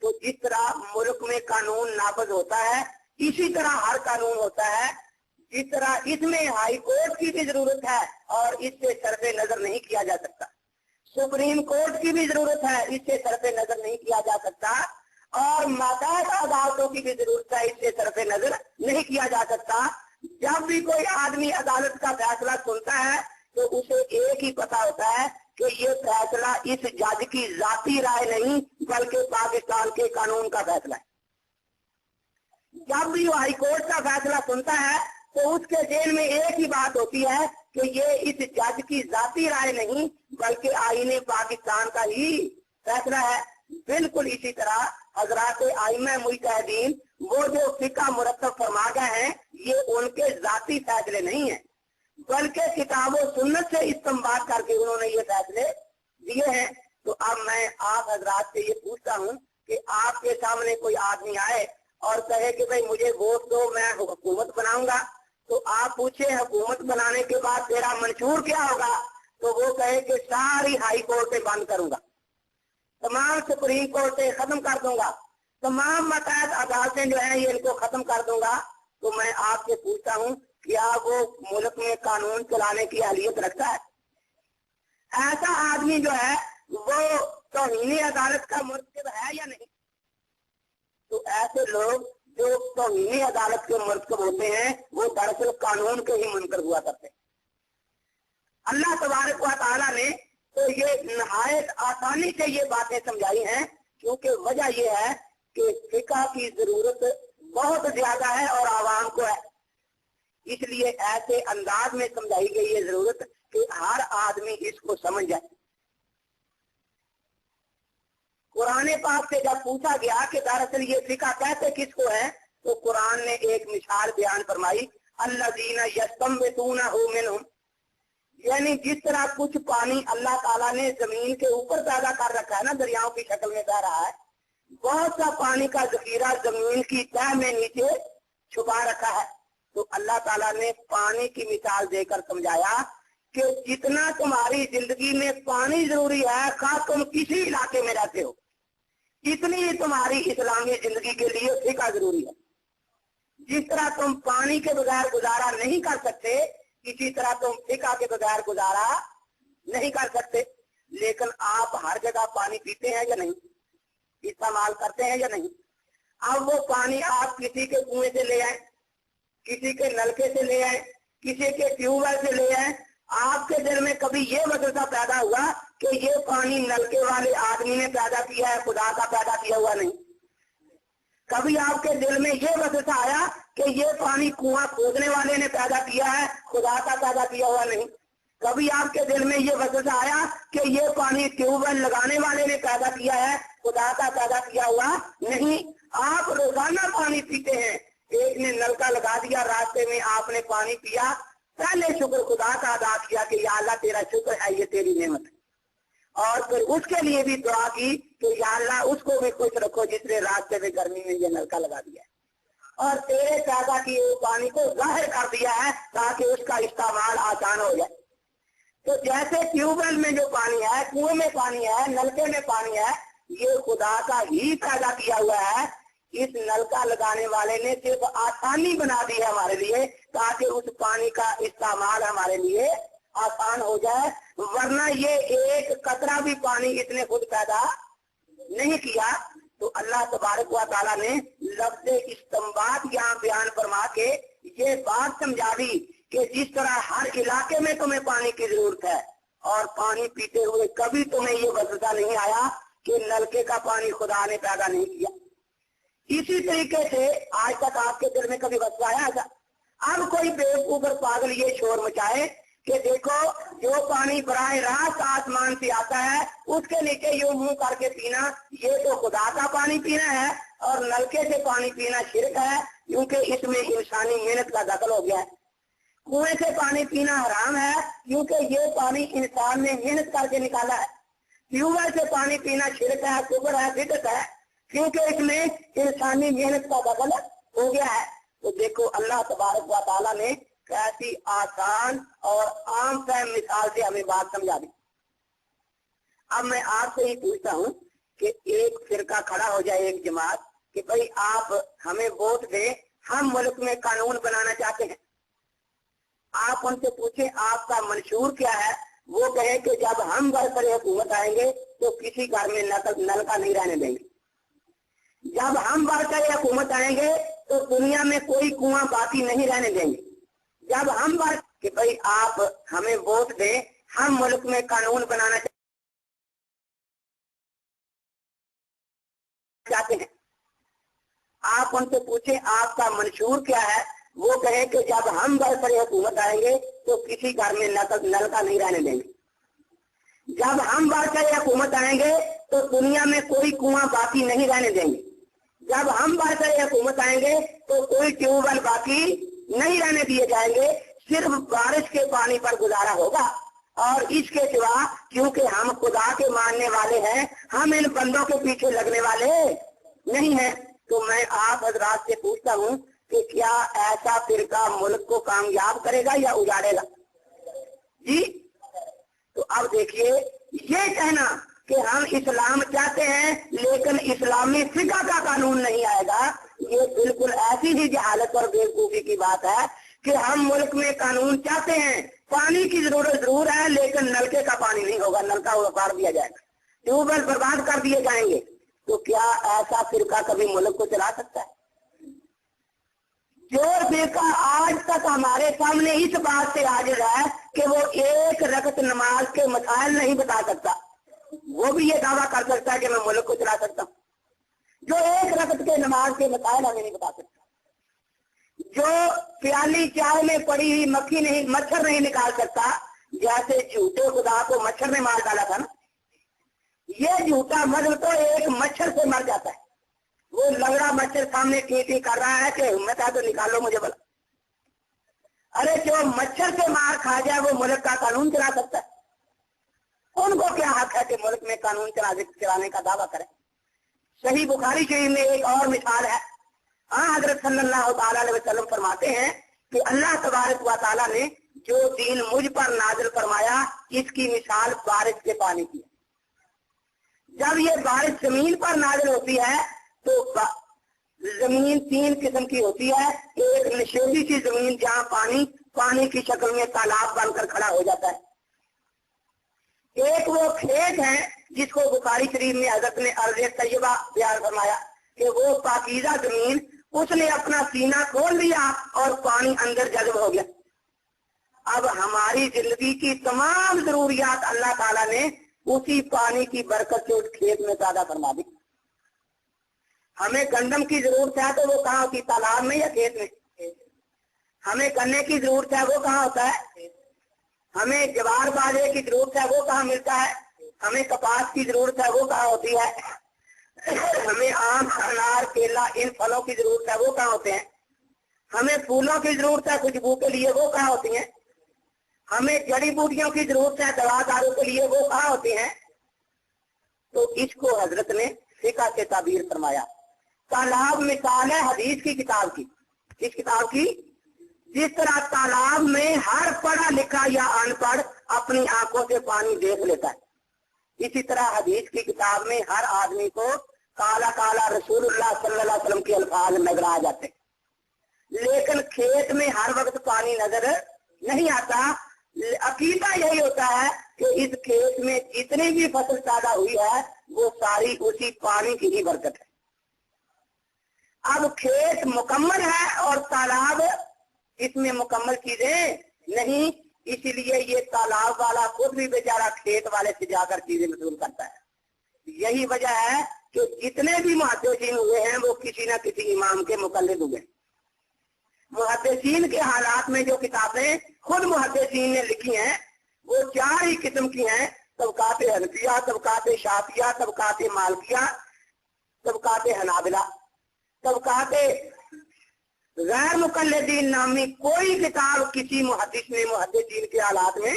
तो जिस तरह मुल्क में कानून नाफिज होता है इसी तरह हर कानून होता है। जिस तरह इसमें हाई कोर्ट की भी जरूरत है और इससे सरफे नजर नहीं किया जा सकता, सुप्रीम कोर्ट की भी जरूरत है, इससे सरफे नजर नहीं किया जा सकता, और मातहत अदालतों की भी जरूरत है, इससे सरफे नजर नहीं किया जा सकता। जब भी कोई आदमी अदालत का फैसला सुनता है तो उसे एक ही पता होता है कि ये फैसला इस जज की जाती राय नहीं बल्कि पाकिस्तान के कानून का फैसला है। जब भी वो हाई कोर्ट का फैसला सुनता है तो उसके जेल में एक ही बात होती है कि ये इस जज की जाती राय नहीं बल्कि आईने पाकिस्तान का ही फैसला है। बिल्कुल इसी तरह हजरात आइमा मुजतहिदीन वो जो फिका मुरत्तब फरमा गए हैं ये उनके जाती फैसले नहीं है बल्कि किताबों सुन्नत से इस्तेमाल करके उन्होंने ये फैसले दिए हैं। तो अब मैं आप हजरात से ये पूछता हूँ कि आपके सामने कोई आदमी आए और कहे कि भाई मुझे वोट दो, मैं हुकूमत बनाऊंगा, तो आप पूछे हुकूमत बनाने के बाद तेरा मंशूर क्या होगा, तो वो कहे कि सारी हाई कोर्टें बंद करूंगा, तमाम सुप्रीम कोर्टें खत्म कर दूंगा, तमाम मतहत अदालतें जो है ये इनको खत्म कर दूंगा। तो मैं आपसे पूछता हूँ क्या वो मुल्क में कानून चलाने की अहलियत रखता है? ऐसा आदमी जो है वो तौहीन अदालत का मुर्तकब है या नहीं? तो ऐसे लोग जो तौहीन अदालत के मुर्तकब होते हैं वो दरअसल कानून के ही मुनकर हुआ करते हैं। अल्लाह तबारक व तआला ने तो ये नहायत आसानी से ये बातें समझाई हैं क्योंकि वजह ये है कि फिका की जरूरत बहुत ज्यादा है और आवाम को है, इसलिए ऐसे अंदाज में समझाई गई ये जरूरत कि हर आदमी इसको समझ जाए। कुरान पाक से जब पूछा गया कि दरअसल ये फिका कहते किसको है तो कुरान ने एक मिसाल बयान फरमाई, अल्लज़ीना यस्तंबितूनहु मिनहुम, यानी जिस तरह कुछ पानी अल्लाह ताला ने जमीन के ऊपर पैदा कर रखा है ना, दरियाओं की शक्ल में बह रहा है, बहुत सा पानी का जखीरा जमीन की तह में नीचे छुपा रखा है। तो अल्लाह ताला ने पानी की मिसाल देकर समझाया कि जितना तुम्हारी जिंदगी में पानी जरूरी है, खास तुम किसी इलाके में रहते हो, इतनी ही तुम्हारी इस्लामी जिंदगी के लिए फिका जरूरी है। जिस तरह तुम पानी के बगैर गुजारा नहीं कर सकते, इसी तरह तुम फिका के बगैर गुजारा नहीं कर सकते। लेकिन आप हर जगह पानी पीते हैं या नहीं, इस्तेमाल करते हैं या नहीं? अब वो पानी आप किसी के कुएं से ले आए, किसी के नलके से ले आए, किसी के ट्यूबवेल से ले आए, आपके दिल में कभी ये वसवसा पैदा हुआ कि ये पानी नलके वाले आदमी ने पैदा किया है, खुदा का पैदा किया हुआ नहीं? कभी आपके दिल में ये वसवसा आया कि ये पानी कुआं खोदने वाले ने पैदा किया है, खुदा का पैदा किया हुआ नहीं? कभी आपके दिल में ये वसवसा आया कि ये पानी ट्यूबवेल लगाने वाले ने पैदा किया है, खुदा का पैदा किया हुआ नहीं? आप रोजाना पानी पीते हैं, एक ने नलका लगा दिया, रास्ते में आपने पानी पिया, पहले शुक्र खुदा का अदा किया कि या अल्लाह तेरा शुक्र है, ये तेरी नेमत है, और फिर उसके लिए भी दुआ की कि या अल्लाह उसको भी खुश रखो जिसने रास्ते में गर्मी में ये नलका लगा दिया है और तेरे पैदा किए हुए पानी को जाहिर कर दिया है ताकि उसका इस्तेमाल आसान हो जाए। तो जैसे ट्यूबवेल में जो पानी है, कुएं में पानी है, नलके में पानी है, ये खुदा का ही पैदा किया हुआ है। इस नलका लगाने वाले ने सिर्फ आसानी बना दी है हमारे लिए ताकि उस पानी का इस्तेमाल हमारे लिए आसान हो जाए, वरना ये एक कतरा भी पानी इसने खुद पैदा नहीं किया। तो अल्लाह तबारक व तआला ने लफ्ज़ इस्तिंबात यहाँ बयान फरमा के ये बात समझा दी कि जिस तरह हर इलाके में तुम्हें पानी की जरूरत है और पानी पीते हुए कभी तुम्हें ये वसवसा नहीं आया कि नलके का पानी खुदा ने पैदा नहीं किया, इसी तरीके से आज तक आपके दिल में कभी वसवसा आया था? अब कोई बेवकूफ और पागल ये शोर मचाए कि देखो जो पानी बराह रास्त आसमान से आता है उसके नीचे यूं मुंह करके पीना, ये तो खुदा का पानी पीना है, और नलके से पानी पीना शिरक है क्योंकि इसमें इंसानी मेहनत का दखल हो गया है। कुएं से पानी पीना हराम है क्योंकि ये पानी इंसान ने मेहनत करके निकाला है। ट्यूबवेल से पानी पीना शिरक है, कुफर है, बिदअत है क्योंकि इसमें इंसानी मेहनत का दखल हो गया है। तो देखो अल्लाह तबारक व तआला ने कैसी आसान और आम फहम मिसाल से हमें बात समझा दी। अब मैं आपसे ही पूछता हूँ कि एक फिरका खड़ा हो जाए, एक जमात, कि भाई आप हमें वोट दें, हम मुल्क में कानून बनाना चाहते हैं। आप उनसे पूछें आपका मंशूर क्या है, वो कहे कि जब हम बरसरे हुकूमत आएंगे तो किसी घर में नलका नहीं रहने देंगे, जब हम बरसरे हुकूमत आएंगे तो दुनिया में कोई कुआं बाकी नहीं रहने देंगे, जब हम कि भाई आप हमें वोट दें, हम मुल्क में कानून बनाना चाहते हैं, आप उनसे पूछें आपका मंशूर क्या है, वो कहे कि जब हम बरसरे हुकूमत आएंगे तो किसी घर में नल का नहीं रहने देंगे। जब हम बरसरे हुकूमत आएंगे तो दुनिया में कोई कुआं बाकी नहीं रहने देंगे। जब हम बरसरे हुकूमत आएंगे तो कोई ट्यूबवेल बाकी नहीं रहने दिए जाएंगे। सिर्फ बारिश के पानी पर गुजारा होगा और इसके सिवा, क्योंकि हम खुदा के मानने वाले हैं, हम इन बंदों के पीछे लगने वाले नहीं हैं। तो मैं आप हजरात से पूछता हूँ कि क्या ऐसा फिरका मुल्क को कामयाब करेगा या उजाड़ेगा? जी। तो अब देखिए, ये कहना कि हम इस्लाम चाहते हैं लेकिन इस्लामी फिका का कानून नहीं आएगा, ये बिल्कुल ऐसी ही जहालत और बेवकूफी की बात है कि हम मुल्क में कानून चाहते हैं, पानी की जरूरत जरूर है लेकिन नलके का पानी नहीं होगा, नलका उखाड़ दिया जाएगा, ट्यूबवेल बर्बाद कर दिए जाएंगे। तो क्या ऐसा फिरका कभी मुल्क को चला सकता है? जो फिरका आज तक हमारे सामने इस बात से हाजिर है कि वो एक रकत नमाज के मसाइल नहीं बता सकता, वो भी ये दावा कर सकता है कि मैं मुल्क को चला सकता हूँ। जो एक रकत के नमाज के मसाइल हमें नहीं बता सकता, जो प्याली चाय में पड़ी हुई मक्खी नहीं, मच्छर नहीं निकाल सकता, जैसे झूठे खुदा को मच्छर ने मार डाला था ना, ये झूठा मजहब तो एक मच्छर से मर जाता है। वो लंगड़ा मच्छर सामने टी कर रहा है कि हिम्मत है तो निकालो मुझे भला। अरे जो मच्छर से मार खा जाए वो मुल्क का कानून चला सकता है? उनको क्या हक है कि मुल्क में कानून चलाने का दावा करें? सही बुखारी शरीफ में एक और मिसाल है। हजरत सल्लल्लाहु अलैहि वसल्लम फरमाते हैं कि अल्लाह तबारक व तआला ने जो दीन मुझ पर नाजिल फरमाया, इसकी मिसाल बारिश के पानी की। जब ये बारिश जमीन पर नाजिल होती है तो जमीन तीन किस्म की होती है। एक नशेबी सी जमीन जहाँ पानी की शक्ल में तालाब बनकर खड़ा हो जाता है। एक वो खेत है जिसको बुखारी शरीफ में हजरत ने अर्ज़ तैयबा बयान फरमाया कि वो पाकीज़ा जमीन, उसने अपना सीना खोल दिया और पानी अंदर जज्ब हो गया। अब हमारी जिंदगी की तमाम जरूरियात अल्लाह ताला ने उसी पानी की बरकत से उस खेत में पैदा फरमा दी। हमें गंदम की जरूरत है तो वो कहाँ होती, तालाब में या खेत में? हमें गन्ने की जरूरत है, वो कहाँ होता है? हमें ज्वार बाजरे की जरूरत है, वो कहाँ मिलता है? हमें कपास की जरूरत है, वो कहाँ होती है? हमें आम, अनार, केला, इन फलों की जरूरत है, वो कहाँ होते हैं? हमें फूलों की जरूरत है खुशबू के लिए, वो कहाँ होती हैं? हमें जड़ी बूटियों की जरूरत है दवा दारू के लिए, वो कहाँ होते हैं? तो इसको हजरत ने फिका से ताबीर फरमाया। तालाब मिसाल है हदीस की किताब की। किस किताब की? जिस तरह तालाब में हर पढ़ा लिखा या अनपढ़ अपनी आंखों से पानी देख लेता है, इसी तरह हदीस की किताब में हर आदमी को काला काला रसूलुल्लाह सल्लल्लाहु अलैहि वसल्लम के अल्फाज नजर आ जाते। लेकिन खेत में हर वक्त पानी नजर नहीं आता। अकीदा यही होता है कि इस खेत में जितनी भी फसल पैदा हुई है वो सारी उसी पानी की ही बरकत है। अब खेत मुकम्मल है और तालाब इसमें मुकम्मल चीजें नहीं, इसीलिए ये तालाब वाला खुद भी बेचारा खेत वाले से जाकर चीजें वसूल करता है। यही वजह है कि जितने भी मुहद्दिसीन हुए हैं वो किसी न किसी इमाम के मुकल्लिद हुए। मुहद्दिसीन के हालात में जो किताबें खुद मुहद्दिसीन ने लिखी हैं वो चार ही किस्म की हैं: तबकात हनफिया, तबकात शाफिया, तबकात मालकिया, तबकात हनाबिला। तबकात गैर मुकल्लिदीन नामी कोई किताब किसी मुहद्दिस ने मुहद्दिसीन के हालात में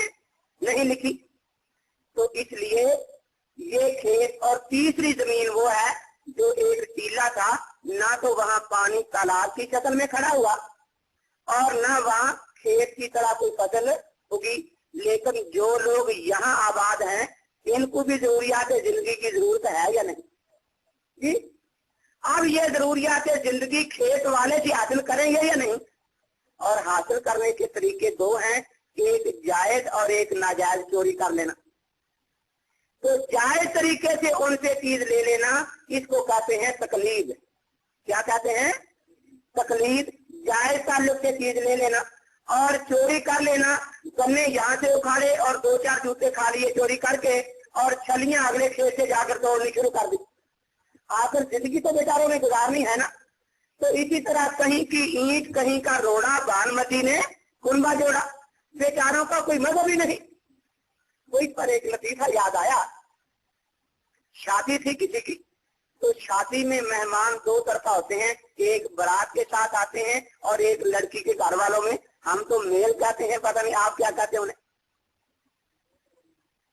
नहीं लिखी। तो इसलिए ये खेत और तीसरी जमीन वो है जो एक टीला था, ना तो वहाँ पानी तालाब की शक्ल में खड़ा हुआ और ना वहाँ खेत की तरह कोई फसल होगी। लेकिन जो लोग यहाँ आबाद हैं इनको भी जरूरियात जिंदगी की जरूरत है या नहीं जी? अब ये जरूरियात जिंदगी खेत वाले से हासिल करेंगे या नहीं? और हासिल करने के तरीके दो हैं, एक जायज और एक नाजायज चोरी कर लेना। तो जायज तरीके से उनसे चीज ले लेना इसको कहते हैं तकलीद। क्या कहते हैं? तकलीद। जायज ताल्लुक से चीज ले लेना। और चोरी कर लेना गन्ने यहाँ से उखाड़े और 2-4 जूते खा लिए चोरी करके, और छलियां अगले खेत से जाकर तोड़नी शुरू कर दी। आखिर जिंदगी तो बेचारों ने गुजारनी है ना। तो इसी तरह कहीं की ईंट कहीं का रोड़ा बानमती ने कुनबा जोड़ा, बेचारों का कोई मजहब ही नहीं। कोई पर एक लतीफा याद आया, शादी थी किसी की, तो शादी में मेहमान 2 तरफा होते हैं, एक बारात के साथ आते हैं और एक लड़की के घर वालों में, हम तो मेल कहते हैं, पता नहीं आप क्या कहते हैं उन्हें।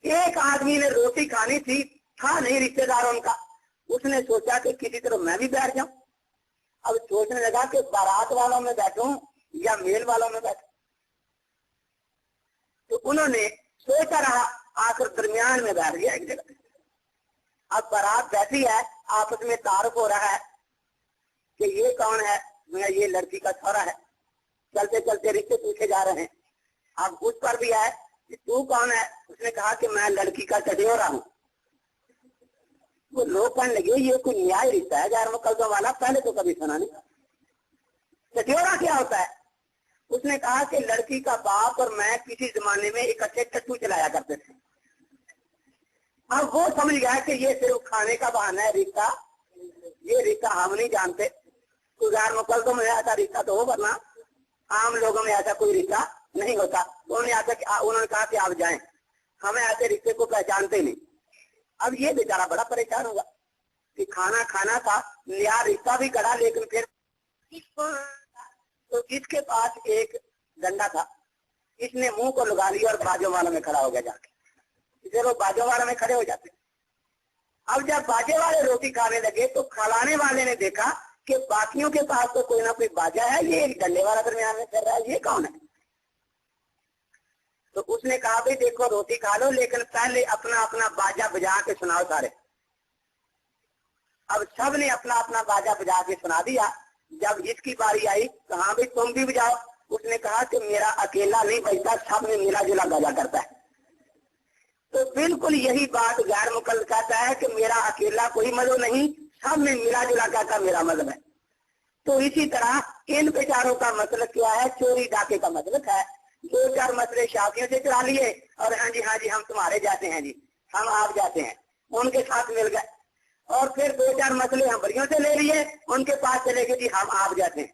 एक आदमी ने रोटी खानी थी, था नहीं रिश्तेदार उनका, उसने सोचा कि किसी तरह मैं भी बैठ जाऊं। अब सोचने लगा कि बारात वालों में बैठूं या मेल वालों में बैठूं, तो उन्होंने सोचा रहा, आखिर दरमियान में बैठ गया एक जगह। अब बारात बैठी है, आपस में तारुफ हो रहा है कि ये कौन है, मैं ये लड़की का छोरा है। चलते चलते रिश्ते पूछे जा रहे हैं। अब उस पर भी है कि तू कौन है, उसने कहा कि मैं लड़की का चटियोरा हूँ। वो लोग कहने लगे ये कोई न्याय रिश्ता है यार मुकदमों वाला, पहले तो कभी सुना नहीं। चटियोरा क्या होता है? उसने कहा कि लड़की का बाप और मैं किसी जमाने में इकट्ठे टट्टू चलाया करते थे। अब वो समझ गया कि ये सिर्फ खाने का बहाना है रिश्ता, ये रिश्ता हम नहीं जानते। गुजार मुकदमों में ऐसा रिश्ता तो हो, वरना आम लोगों में ऐसा कोई रिश्ता नहीं होता। उन्होंने कहा कि आप जाएं, हमें ऐसे रिश्ते को पहचानते नहीं। अब ये बेचारा बड़ा परेशान होगा कि खाना खाना था, नया रिश्ता भी करा, लेकिन फिर तो इसके पास एक डंडा था, इसने मुंह को लगा लिया और बाजू वालों में खड़ा हो गया जाके। इसे वो बाजू वालों में खड़े हो जाते। अब जब बाजे वाले रोटी खाने लगे तो खिलाने वाले ने देखा कि बाकियों के पास तो कोई ना कोई बाजा है, ये एक डंडे वाला दरमियान में चल रहा है, ये कौन है? तो उसने कहा भाई देखो रोटी खा लो, लेकिन पहले अपना अपना बाजा बजा के सुनाओ सारे। अब सब ने अपना अपना बाजा बजा के सुना दिया। जब इसकी बारी आई तो हाँ भाई तुम भी बजाओ। उसने कहा कि मेरा अकेला नहीं बजता, सब में मिला जुला बाजा करता है। तो बिल्कुल यही बात गैर मुकल्लद कहता है कि मेरा अकेला कोई मजहब नहीं, सब में मिला जुला कहता मेरा मजहब है। तो इसी तरह इन बेचारों का मतलब क्या है? चोरी डाके का मतलब है। 2-4 मसले शाफियों से चला लिए और हाँ जी हम तुम्हारे जाते हैं जी, हम आप जाते हैं, उनके साथ मिल गए। और फिर 2-4 मसले हंबरियों से ले लिए, उनके पास चले गए जी हम आप जाते हैं।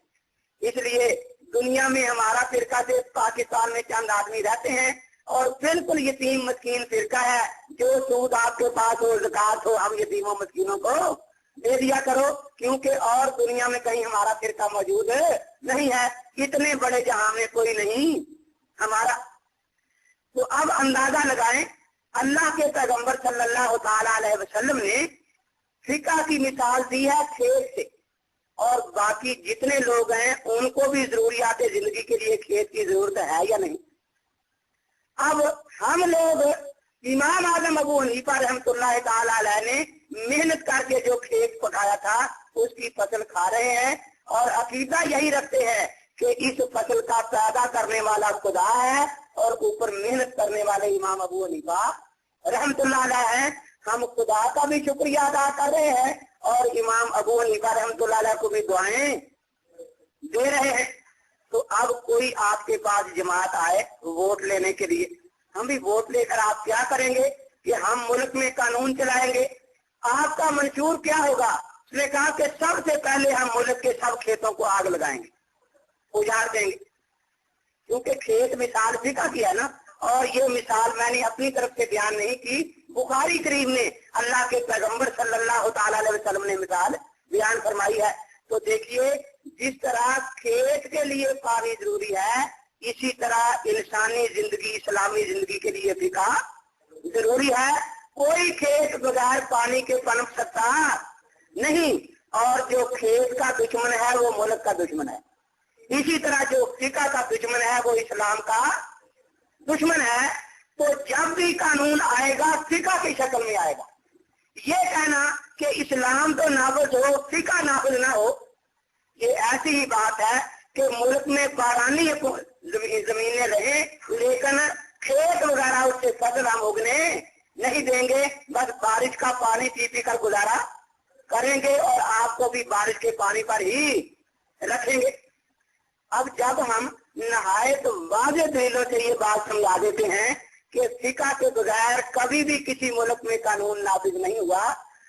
इसलिए दुनिया में हमारा फिरका से पाकिस्तान में चंद आदमी रहते हैं और बिल्कुल यतीम मस्कीन फिरका है। जो सूद आपके पास हो, ज़कात हो, हम यतीमों मस्कीनों को दे दिया करो, क्योंकि और दुनिया में कहीं हमारा फिरका मौजूद नहीं है। इतने बड़े जहां में कोई नहीं हमारा। तो अब अंदाजा लगाएं, अल्लाह के पैगंबर सल्लल्लाहु अलैहि वसल्लम ने फिका की मिसाल दी है खेत से, और बाकी जितने लोग हैं उनको भी जरूरियात जिंदगी के लिए खेत की जरूरत है या नहीं। अब हम लोग इमाम आजम अबू हनीफा रहमतुल्लाह ताला अलैह ने मेहनत करके जो खेत पकाया था उसकी फसल खा रहे हैं और अकीदा यही रखते हैं कि इस फसल का पैदा करने वाला खुदा है और ऊपर मेहनत करने वाले इमाम अबू हनीफा रहमतुल्लाह अलैह हैं। हम खुदा का भी शुक्रिया अदा कर रहे हैं और इमाम अबू हनीफा रहमतुल्लाह अलैह को भी दुआएं दे रहे हैं। तो अब कोई आपके पास जमात आए वोट लेने के लिए, हम भी वोट लेकर आप क्या करेंगे कि हम मुल्क में कानून चलाएंगे। आपका मंशूर क्या होगा? उसने कहा कि सबसे पहले हम मुल्क के सब खेतों को आग लगाएंगे, उजाड़ देंगे, क्योंकि खेत मिसाल फिका की है ना। और ये मिसाल मैंने अपनी तरफ से बयान नहीं की, बुखारी शरीफ ने अल्लाह के पैगंबर सल्लल्लाहु अलैहि वसल्लम ने मिसाल बयान फरमाई है। तो देखिए जिस तरह खेत के लिए पानी जरूरी है, इसी तरह इंसानी जिंदगी, इस्लामी जिंदगी के लिए फिका जरूरी है। कोई खेत बगैर पानी के पनप सकता नहीं, और जो खेत का दुश्मन है वो मुल्क का दुश्मन है। इसी तरह जो फिका का दुश्मन है वो इस्लाम का दुश्मन है। तो जब भी कानून आएगा फिका की शक्ल में आएगा। ये कहना कि इस्लाम तो नाफिज हो, फिका नाफिज ना हो, ये ऐसी ही बात है कि मुल्क में बारानी जमीनें रहे लेकिन खेत वगैरह उससे फसल हम उगने नहीं देंगे। बस बारिश का पानी पी पी कर गुजारा करेंगे और आपको भी बारिश के पानी पर ही रखेंगे। अब जब हम नहायत वाज़ेह दलीलों से ये बात समझा देते हैं कि फिका के बगैर कभी भी किसी मुल्क में कानून नाफिज नहीं हुआ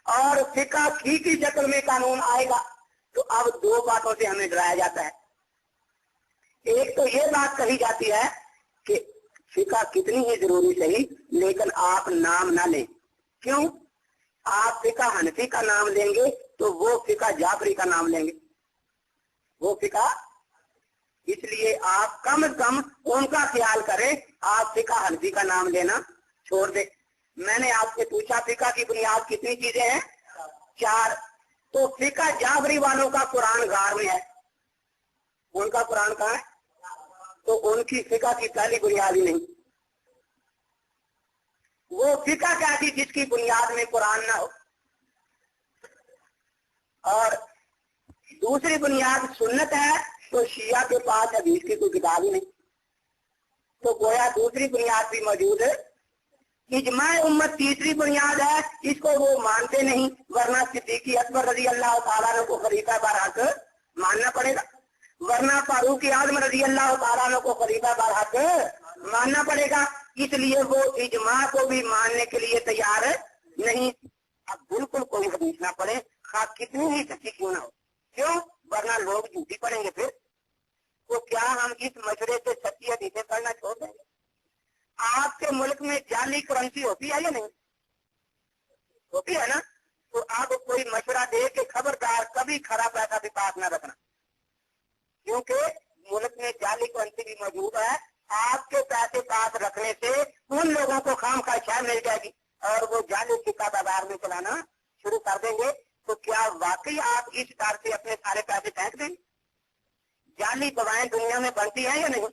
और फिका की शक्ल में कानून आएगा। तो अब दो बातों से हमें डराया जाता है। एक तो ये बात कही जाती है कि फिका कितनी ही जरूरी सही, लेकिन आप नाम ना लें। क्यों? आप फिका हनफी का नाम लेंगे तो वो फिका जाफरी का नाम लेंगे, वो फिका। इसलिए आप कम से कम उनका ख्याल करें, आप फिका हनफी का नाम लेना छोड़ दे। मैंने आपसे पूछा फिका की बुनियाद कितनी चीजें हैं? 4। तो फिका जाफरी वालों का कुरान गार में है। उनका कुरान कहाँ है? तो उनकी फिका की पहली बुनियाद ही नहीं। वो फिका क्या थी जिसकी बुनियाद में कुरान ना हो। और दूसरी बुनियाद सुन्नत है, तो शिया के पास हदीस की कोई किताब ही नहीं। तो गोया दूसरी बुनियाद भी मौजूद है। इजमा उम्मत तीसरी बुनियाद है, इसको वो मानते नहीं, वरना सिद्दीकी अकबर रजी अल्लाह तआला अन्हु को खलीफा बरहक मानना पड़ेगा, वरना फारूक आज़म रजी अल्लाह तआला अन्हु को खलीफा बरहक मानना पड़ेगा। इसलिए वो इजमा को भी मानने के लिए तैयार नहीं। अब बिल्कुल कोई हदीस ना पढ़े, खा कितनी ही सच्ची क्यों ना हो। क्यों? वरना लोग झूठी पढ़ेंगे। फिर तो क्या हम इस मशरे से सच्ची हदीसें पढ़ना छोड़ देंगे? आपके मुल्क में जाली करेंसी होती है या नहीं? होती है ना? तो आप कोई मशवरा दे के खबरदार कभी खरा पैसा भी पास न रखना, क्योंकि मुल्क में जाली करेंसी भी मौजूद है। आपके पैसे पास रखने से उन लोगों को खाम खा छाया मिल जाएगी और वो जाली सिक्का बाजार में चलाना शुरू कर देंगे। तो क्या वाकई आप इस डर से अपने सारे पैसे फेंक देंगे? जाली दवाएं दुनिया में बनती हैं या नहीं?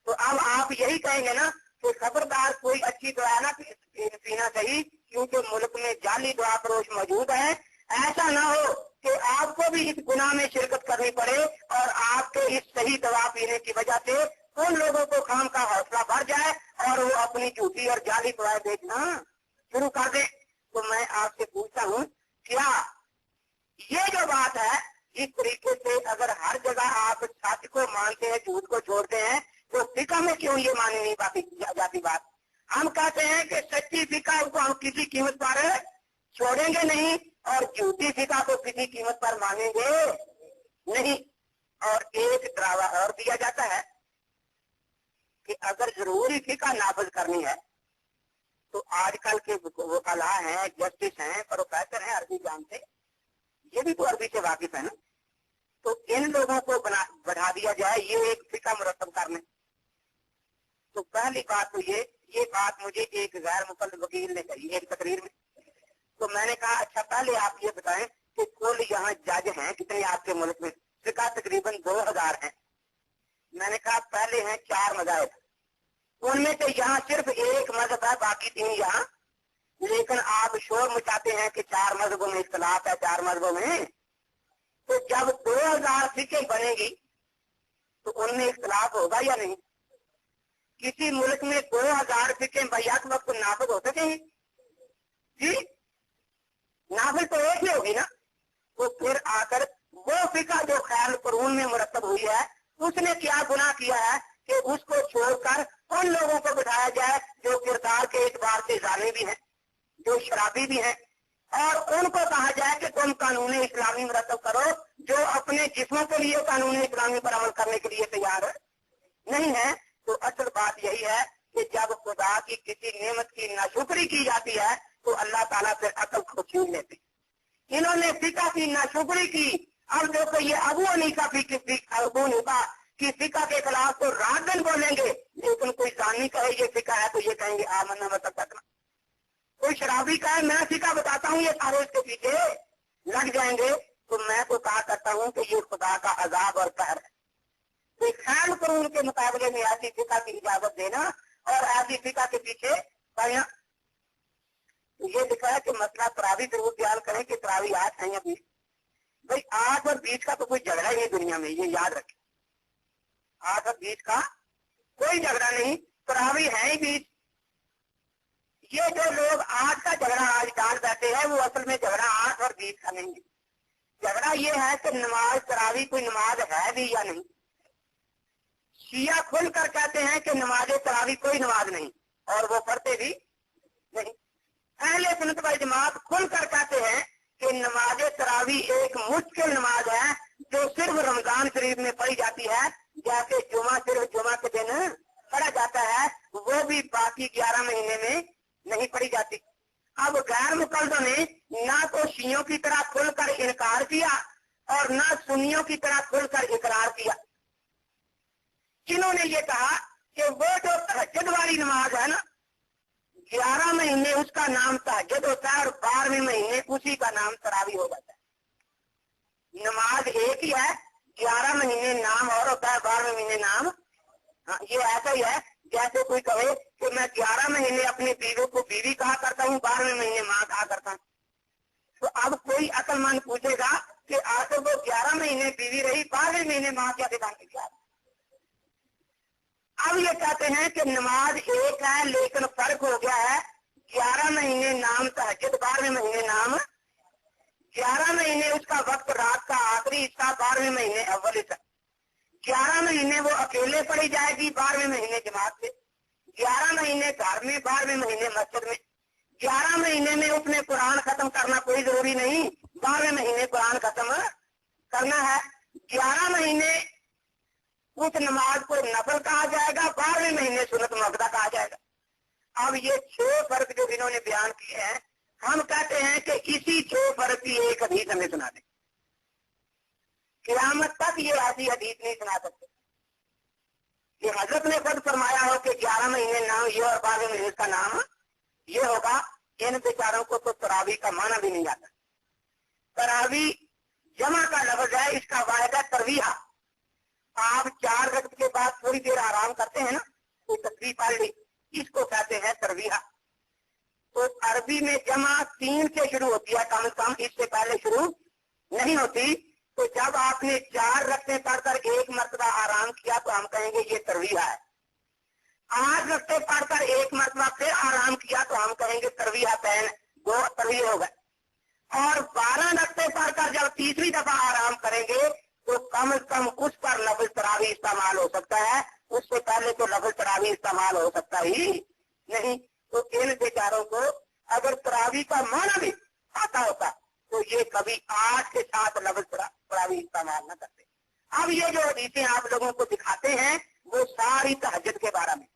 तो अब आप यही कहेंगे ना कि खबरदार कोई अच्छी दवा ना पीना चाहिए, क्योंकि मुल्क में जाली दवा फरोश मौजूद है। ऐसा ना हो कि आपको भी इस गुनाह में शिरकत करनी पड़े और आपके इस सही दवा पीने की वजह से उन लोगों को खाम का हौसला बढ़ जाए और वो अपनी झूठी और जाली दवाएं बेचना शुरू कर दे। तो मैं आपसे पूछता हूँ, क्या ये जो बात है, इस तरीके से अगर हर जगह आप सच को मानते हैं, झूठ को छोड़ते हैं, तो फिका में क्यों ये मानी नहीं जाती बात? हम कहते हैं कि सच्ची फिका को हम किसी कीमत पर छोड़ेंगे नहीं और झूठी फिका को किसी कीमत पर मानेंगे नहीं। और एक डरावा और दिया जाता है कि अगर जरूरी फिका नाफिज करनी है तो आजकल के वकाला हैं, जस्टिस हैं, प्रोफेसर हैं, अरबी जानते, ये भी तो अरबी से वाकिफ है ना, तो इन लोगों को बढ़ा दिया जाए ये एक फिका मुरतब करने। तो पहली बात तो ये बात मुझे एक गैर मुकल्लद वकील ने कही एक तकरीर में। तो मैंने कहा अच्छा पहले आप ये बताएं कि कुल यहाँ जज हैं कितने आपके मुल्क में? फिका तकरीबन 2000 हैं। मैंने कहा पहले हैं 4 मज़ाहिब, उनमें से यहाँ सिर्फ एक मजहब है, बाकी 3 यहाँ। लेकिन आप शोर मचाते हैं कि 4 मजहबों में इख्तलाफ है, 4 मजहबों में। तो जब 2000 फिके बनेगी तो उनमें इख्तलाफ होगा या नहीं? किसी मुल्क में 2000 फिके बैक वक्त नाफिज हो सके जी? नाफिज तो एक ही होगी ना। तो फिर आकर वो फिका जो खैर कुरान में मुरतब हुई है, उसने क्या गुनाह किया है कि उसको छोड़कर उन लोगों को बिठाया जाए जो किरदार के एतबार से जाने भी हैं, जो शराबी भी हैं, और उनको कहा जाए कि तुम कानून इस्लामी मुरतब करो, जो अपने जिस्मों के लिए कानून इस्लामी पर अमल करने के लिए तैयार नहीं है। तो असल बात यही है कि जब खुदा की किसी नेमत की नाशुक्री की जाती है तो अल्लाह ताला फिर अकल को छीन लेते। इन्होंने फिका की नाशुक्री की। अब देखो ये अबू हनीफा की फिका के खिलाफ तो रात दिन बोलेंगे, लेकिन कोई जानी कहे ये फिका है तो ये कहेंगे आमन्ना मतलब करना। कोई शराबी कहे मैं फिका बताता हूँ, ये सारे इसके पीछे लग जाएंगे। तो मैं तो कहा करता हूँ कि ये खुदा का अजाब और कहर है। तो खैर कानून के मुकाबले में ऐसी फिका की इजाजत देना और ऐसी फिका के पीछे ये लिखा है कि मसला तरावी जरूर ख्याल करें कि तरावी 8 है या 20। भाई 8 और 20 का तो कोई झगड़ा ही नहीं दुनिया में, ये याद रखें। 8 और 20 का कोई झगड़ा नहीं, तरावी है ही 20। ये जो लोग 8 का झगड़ा आज डाल बैठे हैं वो असल में झगड़ा 8 और 20 का नहीं है। झगड़ा ये है कि नमाज तरावी कोई नमाज है भी या नहीं। शिया खुल कर कहते हैं कि नमाज तरावी कोई नमाज नहीं, और वो पढ़ते भी नहीं। अहले सुन्नत वल जमात खुल कर कहते हैं कि नमाज तरावी एक मुश्किल नमाज है जो सिर्फ रमजान शरीफ में पढ़ी जाती है, जैसे जुमा सिर्फ जुमा के दिन पढ़ा जाता है, वो भी बाकी 11 महीने में नहीं पढ़ी जाती। अब गैर मुकल्दों ने ना तो शियों की तरह खुलकर इनकार किया और ना सुन्नियों की तरह खुलकर इकरार किया। जिन्होंने ये कहा कि वो जो तहज्जुद वाली नमाज है ना, 11 महीने उसका नाम तहज्जुद होता है और 12वें महीने उसी का नाम तरावी हो जाता है। नमाज एक ही है, 11 महीने नाम और होता है, 12वें महीने नाम। हाँ, ये ऐसा ही है जैसे कोई कहे कि मैं 11 महीने अपनी बीवी को बीवी कहा करता हूँ, 12वें महीने माँ कहा करता हूँ। तो अब कोई अक्लमंद पूछेगा कि आखिर वो 11 महीने बीवी रही, 12वें महीने माँ क्या दिखाने क्या। अब ये कहते हैं कि नमाज एक है लेकिन फर्क हो गया है, 11 महीने नाम तहज्जुद, 12वें महीने नाम। 11 महीने उसका वक्त रात का आखिरी हिस्सा, 12वें महीने अव्वल हिस्सा। 11 महीने वो अकेले पढ़ी जाएगी, 12वें महीने जमात से। 11 महीने घर में, 12वें महीने मस्जिद में। 11 महीने में उसने कुरान खत्म करना कोई जरूरी नहीं, 12वें महीने कुरान खत्म करना है। 11 महीने उस नमाज को नफल कहा जाएगा, 12वें महीने सुन्नत मुअक्कदा कहा जाएगा। अब ये 6 फर्क जो इन्होंने बयान किए हैं, हम कहते हैं कि इसी 6 फर्क की एक हदीस हमें सुना दें। क़यामत तक ये ऐसी हदीस नहीं सुना सकते कि हजरत ने खुद फरमाया हो कि 11 महीने नाम ये और 12वें महीने का नाम ये होगा। इन बेचारों को तो तरावी का माना भी नहीं आता। तरावी जमा का लफ्ज है, इसका वायदा तरवीहा। आप 4 रकत के बाद थोड़ी देर आराम करते हैं ना, तो तस्बीह पढ़ ली, इसको कहते हैं तरवीहा। तो अरबी में जमा 3 से शुरू होती है, कम से कम इससे पहले शुरू नहीं होती। तो जब आपने 4 रकतें पढ़कर 1 मरतबा आराम किया तो हम कहेंगे ये तरवीहा है। 8 रकतें पढ़कर 1 मरतबा फिर आराम किया तो हम कहेंगे तरवीहा तैन, 2 तरवीह हो गए। और 12 रकतें पढ़कर जब तीसरी दफा आराम करेंगे तो कम से कम उस पर लफ्ज तरावी इस्तेमाल हो सकता है, उससे पहले तो लफ्ज तरावी इस्तेमाल हो सकता ही नहीं। तो इन बेचारों को अगर तरावी का माना भी आता होता तो ये कभी 8 के साथ लफ्ज तरावी इस्तेमाल न करते। अब ये जो हदीसें आप लोगों को दिखाते हैं वो सारी तहज्जुद के बारे में।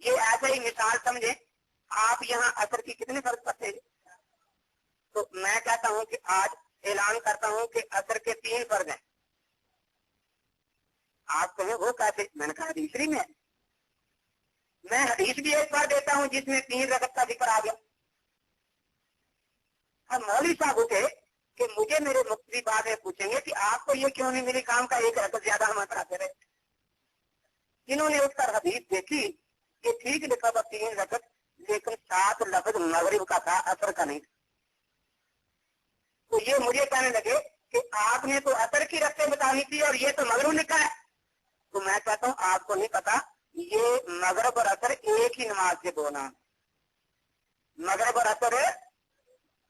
ये ऐसे ही मिसाल समझे, आप यहाँ असर की कितने फर्ज पड़ते हैं? तो मैं कहता हूँ कि आज ऐलान करता हूँ कि असर के 3 फर्ज हैं। आप कहें वो कैसे? मैंने कहा हदीस शरीफ में है। मैं हदीस भी एक बार देता हूँ जिसमें 3 रकत का जिक्र आ गया। अब मौलवी साहब उठे कि मुझे मेरे मुफ्ती बाद में पूछेंगे कि आपको ये क्यों नहीं मिली काम का 1 रकत ज्यादा हम कराते रहे। इन्होंने उस पर हदीस देखी कि ठीक लिखा था 3 रकत, लेकिन 7 लफ्ज मगरिब का था, असर का नहीं। तो ये मुझे कहने लगे कि आपने तो असर की रकतें बतानी थी और ये तो मगरिब लिखा है। तो मैं कहता हूँ आपको नहीं पता, ये मगरिब और असर एक ही नमाज के 2 नाम। मगरिब और असर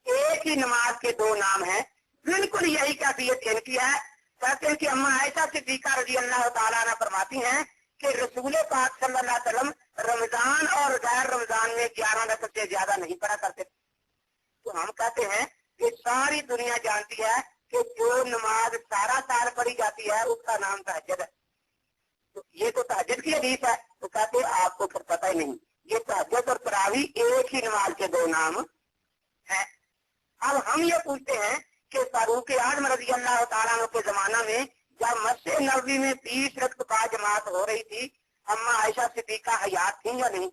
एक ही नमाज के 2 नाम हैं। बिल्कुल यही कैफियत इनकी है। कहते हैं कि अम्मा आयशा सिद्दीका रज़ी अल्लाह तआला अन्हा फरमाती हैं कि रसूल पाक सल्लल्लाहु अलैहि वसल्लम रमजान और गैर रमजान में 11 रकत से ज्यादा नहीं पढ़ा करते। तो हम कहते हैं कि सारी दुनिया जानती है कि जो नमाज सारा साल पढ़ी जाती है उसका नाम तहज्जुद है। तो ये तो तहज्जुद की हदीस है। तो कहते आपको फिर पता ही नहीं, ये तहज्जुद और तरावी एक ही नमाज के 2 नाम है। अब हम ये पूछते हैं कि फारूक आज़म रज़ी अल्लाह तआला अन्हु के जमाना में जब मस्जिद नबवी में 20 रकत का जमात हो रही थी, अम्मा आयशा सिद्दीका हयात थी या नहीं?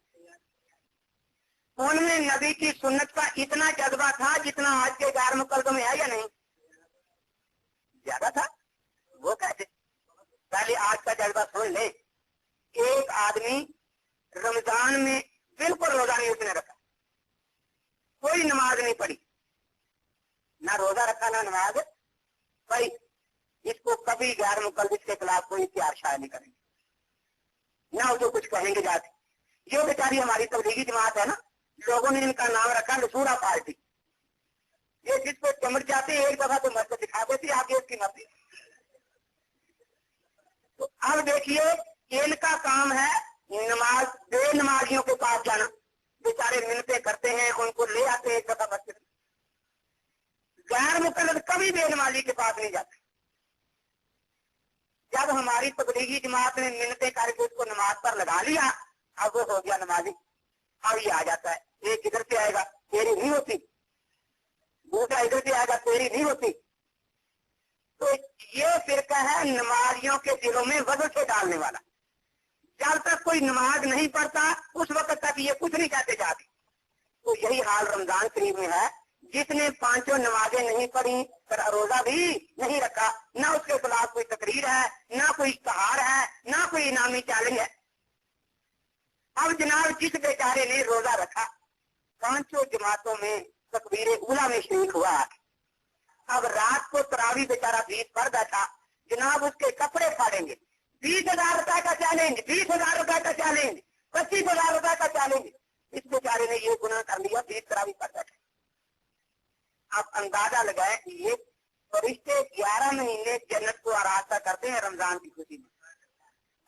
उनमें नबी की सुन्नत का इतना जज्बा था जितना आज के गैर मुकल्दम में है या नहीं? ज्यादा था। वो कहते पहले आज का जज्बा सुन ले। एक आदमी रमजान में बिल्कुल रोजा नहीं उसने रखा, कोई नमाज नहीं पढ़ी, ना रोजा रखा ना नमाज पढ़ी, इसको कभी गैर मुकल्लिद के खिलाफ कोई इख्तियार शायद नहीं करेंगे, ना उसको कुछ कहेंगे जाते। ये बेचारी हमारी तबलीगी जमात है ना, लोगों ने इनका नाम रखा लसूरा पार्टी। ये जिसको चमट जाते एक दफा तो मस्जिद दिखा देती, आगे इसकी मर्जी। तो अब देखिए इनका काम है नमाज बेनमाजियों के पास जाना, बेचारे मिलते करते हैं, उनको ले आते हैं एक दफा मस्जिद। गैर मुकल्लद कभी बेनमाजी के पास नहीं जाते। जब हमारी तबलीगी जमात ने मिन्नतें करके उसको नमाज पर लगा लिया, अब वो हो गया नमाजी। अब ये आ जाता है, एक इधर से आएगा तेरी नहीं होती, दूसरा इधर से आएगा तेरी नहीं होती। तो ये फिरका है नमाजियों के दिलों में वजह से डालने वाला। जब तक कोई नमाज नहीं पढ़ता उस वक्त तक ये कुछ नहीं कहते जाते। तो यही हाल रमजान शरीफ में है। जिसने पांचों नमाजें नहीं पढ़ी पर रोजा भी नहीं रखा, ना उसके खिलाफ कोई तकरीर है, ना कोई इश्तहार है, ना कोई इनामी चैलेंज है। अब जनाब जिस बेचारे ने रोजा रखा, पांचों जमातों में तकबीर उला में शरीक हुआ, अब रात को तरावी बेचारा 20 पढ़ बैठा, जनाब उसके कपड़े फाड़ेंगे। 20,000 रुपए का चैलेंज, 20,000 रुपए का चैलेंज, 25,000 रुपए का चैलेंज। इस बेचारे ने ये गुनाह कर लिया, 20 तरावी पढ़ बैठा। आप अंदाजा लगाए कि ये फरिश्ते 11 महीने जन्नत को आरास्ता करते हैं रमजान की खुशी में,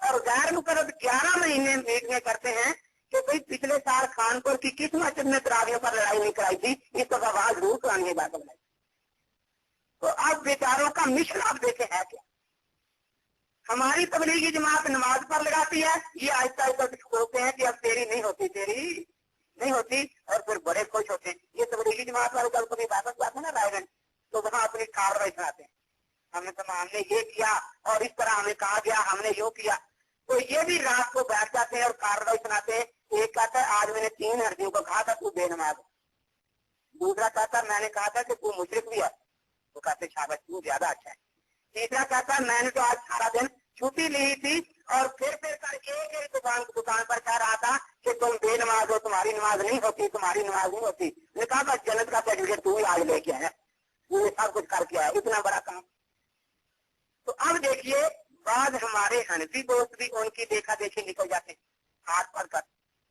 और गैर मुकर्रर 11 महीने मीटिंगें करते हैं कि भाई पिछले साल खानपुर की किस मस्जिद में तरावियों पर लड़ाई नहीं कराई थी, इस तो आवाज जरूर करानी है बात बनाई। तो अब बेचारों का मिशन आप देखे है क्या। हमारी तबलीगी जमात नमाज पर लगाती है, ये आहिस्ता आहिस्ता बोलते हैं कि अब तेरी नहीं होती, तेरी नहीं होती, और फिर बड़े खुश होते हैं। ये तबलीगी जमात वाले कल कभी वापस जाते हैं ना रायगंज, तो वहां अपनी कार्रवाई सुनाते हैं, हमने ये किया और इस तरह हमें कहा गया, हमने यो किया। तो ये भी रात को बैठ जाते हैं और कार्रवाई सुनाते हैं। एक कहता है आज मैंने 3 हड्डियों को कहा था तू बेनमाज, दूसरा कहता मैंने कहा था कि तू मुशरिक भी है, तो कहते शाबाश तू ज्यादा अच्छा है। तीसरा कहता मैंने तो आज सारा दिन छुट्टी ली थी और फिर कर एक दुकान पर कह रहा था कि तुम बेनमाज हो, तुम्हारी नमाज नहीं होती, तुम्हारी नमाज नहीं होती। मैंने कहा बस जन्नत का सर्टिफिकेट तू ही आज लेके आया, तूने सब कुछ करके आया, इतना बड़ा काम। तो अब देखिए बाद हमारे हनफी दोस्त भी उनकी देखा देखी निकल जाते हैं हाथ पढ़ कर।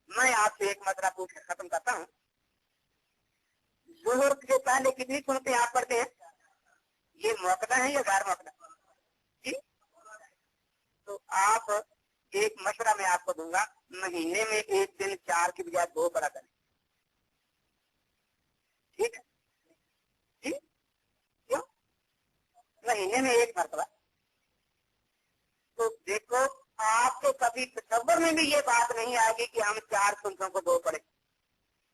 मैं आपसे एक मसला पूछ कर खत्म करता हूँ। ज़ुहर के पहले कितनी सुनते आप पढ़ते हैं? ये मौक़दा है या गैर मौक़दा? जी, तो आप एक मशवरा मैं आपको दूंगा, महीने में एक दिन 4 की बजाय 2 पढ़ा करें, ठीक है जी? क्यों? महीने में 1 मरतबा। तो देखो आपको कभी तसव्वुर में भी ये बात नहीं आएगी कि हम 4 सुन्नतों को 2 पढ़े,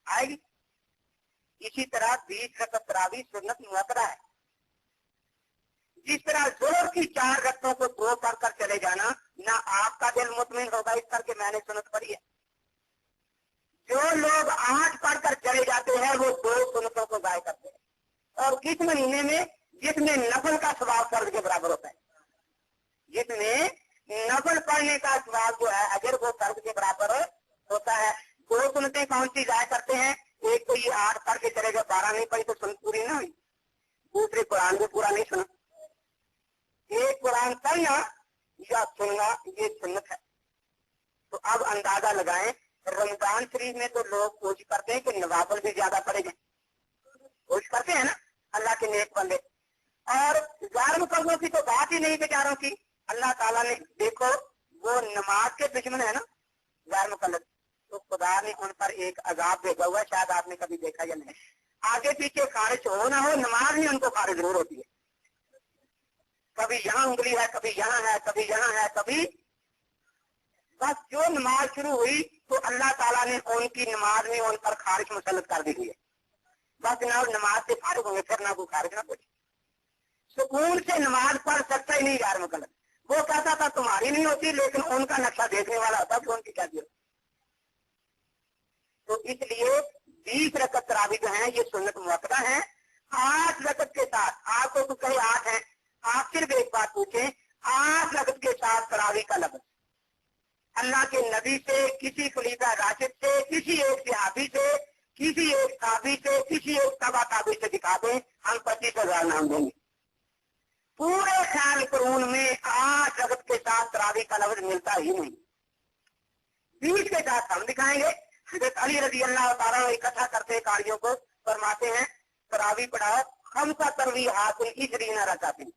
आएगी? इसी तरह 20 रकअत तरावी सुन्नत मुअक्कदा है। जिस तरह ज़ोहर की 4 रकअतों को 2 पढ़कर चले जाना, ना आपका दिल मुतमिन होगा इस करके मैंने सुन्नत पढ़ी है। जो लोग 8 पढ़कर चले जाते हैं वो 2 सुन्नतों को ज़ाय करते हैं। और किस महीने में? जिसमें नफल का सवाब फर्ज के बराबर होता है। जिसमें नफल पढ़ने का सवाब जो है अगर वो फर्ज के बराबर होता है। 2 सुन्नतें कौन सी ज़ाय करते हैं? एक तो ये 8 पढ़ के चले गए, 12 नहीं पढ़ी तो सुन्नत पूरी ना हुई, दूसरे कुरान भी पूरा नहीं सुना। एक कुरान पढ़ना या सुनना ये सुन्नत है। तो अब अंदाजा लगाएं, रमजान शरीफ में तो लोग कोशिश करते हैं कि नवाफिल भी ज्यादा पढ़ेंगे, कोशिश करते हैं ना अल्लाह के नेक बंदे। और गैर मुकल्लफों की तो बात ही नहीं बेचारों की। अल्लाह ताला ने देखो वो नमाज के दुश्मन है ना गैर मुकल्लफ, तो खुदा ने उन पर एक अजाब भेजा हुआ, शायद आपने कभी देखा या नहीं। आगे पीछे खारिज हो ना हो, नमाज ही उनको खारिज जरूर होती है। कभी यहाँ उंगली है, कभी यहाँ है, कभी यहाँ है, कभी बस जो नमाज शुरू हुई तो अल्लाह ताला ने उनकी नमाज में उन पर खारिज मुसल्लत कर दी हुई है। बस ना नमाज से फारिग होंगे, फिर ना कोई खारिज ना कुछ। सुकून से नमाज पढ़ सकता ही नहीं यार मुकल्लफ। वो कहता था तुम्हारी नहीं होती, लेकिन उनका नक्शा देखने वाला होता कि उनकी क्या दी। तो इसलिए 20 रकअत तरावी जो है ये सुन्नत मुअक्कदा है। 8 रकअत के साथ, आपको तो कहीं 8 है, आप सिर्फ एक बात पूछें, 8 रकअत के साथ तरावी का लफ्ज़ अल्लाह के नबी से, किसी खलीफा राशिद से, किसी एक सहाबी से, किसी एक ताबी से, किसी एक तबा ताबी से दिखा दें, हम 25,000 नाम देंगे। पूरे ख्याल कुरान में 8 रकअत के साथ तरावी का लफ्ज़ मिलता ही नहीं। 20 के साथ हम दिखाएंगे। हज़रत अली रज़ी अल्लाह ताला इकट्ठा करते कारियों को फरमाते हैं तरावी पढ़ाओ, खमसा तरवी हासिल इशरीना रकातिन।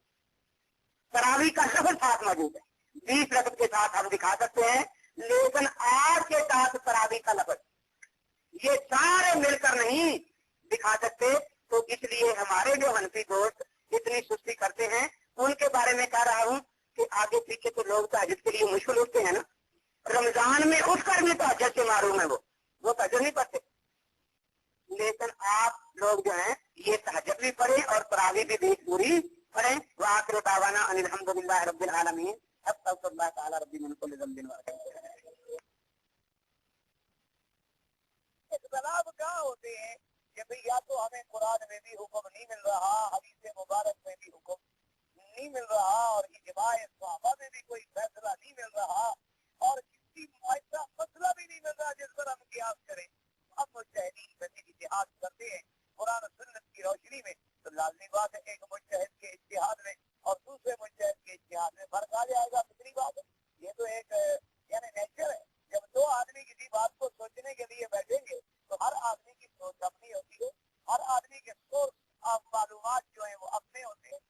तरावी का लफ्ज़ साथ मौजूद है। 20 रकत के साथ हम दिखा सकते हैं, लेकिन 8 के साथ तरावी का लफ्ज ये सारे मिलकर नहीं दिखा सकते। तो इसलिए हमारे जो हनफी दोस्त इतनी सुस्ती करते हैं, उनके बारे में कह रहा हूं कि आगे पीछे तो लोग तहज्जुद के लिए मुश्किल उठते हैं ना, रमजान में उठकर भी तहज्जुद से मारूम है, वो तहज्जुद नहीं पढ़ते। लेकिन आप लोग जो हैं ये तहज्जुद भी पढ़े और तरावी भी पूरी पढ़े। वो आखिर दावाना अनिल हम्दुलिल्लाह रब्बिल आलमीन। अस्तगफिरुल्लाह तआला रब्बी मिन कुल्लि ज़ंबिन व इख्तिलाफ कहाँ होते हैं कि भाई या तो हमें कुरान में भी हुक्म नहीं मिल रहा, हदीस मुबारक में भी हुक्म नहीं मिल रहा, और इजमाए सहाबा में भी कोई फैसला नहीं मिल रहा, और किसी ऐसा मसला भी नहीं मिल रहा जिस पर हम कियास करें। अब मुजतहिदीन वैसे इज्तिहाद करते हैं कुरान और सुन्नत की रोशनी में, तो लाज़मी बात है एक मुजतहिद के इज्तिहाद में और दूसरे मुजतहिद के इज्तिहाद में फर्क आ जाएगा। फिक्री बात है, ये तो एक यानी नेचर है। जब दो आदमी किसी बात को सोचने के लिए बैठेंगे तो हर आदमी की सोच अपनी होती है, हर आदमी के सोर्स ऑफ मालूमात जो है वो अपने होते हैं,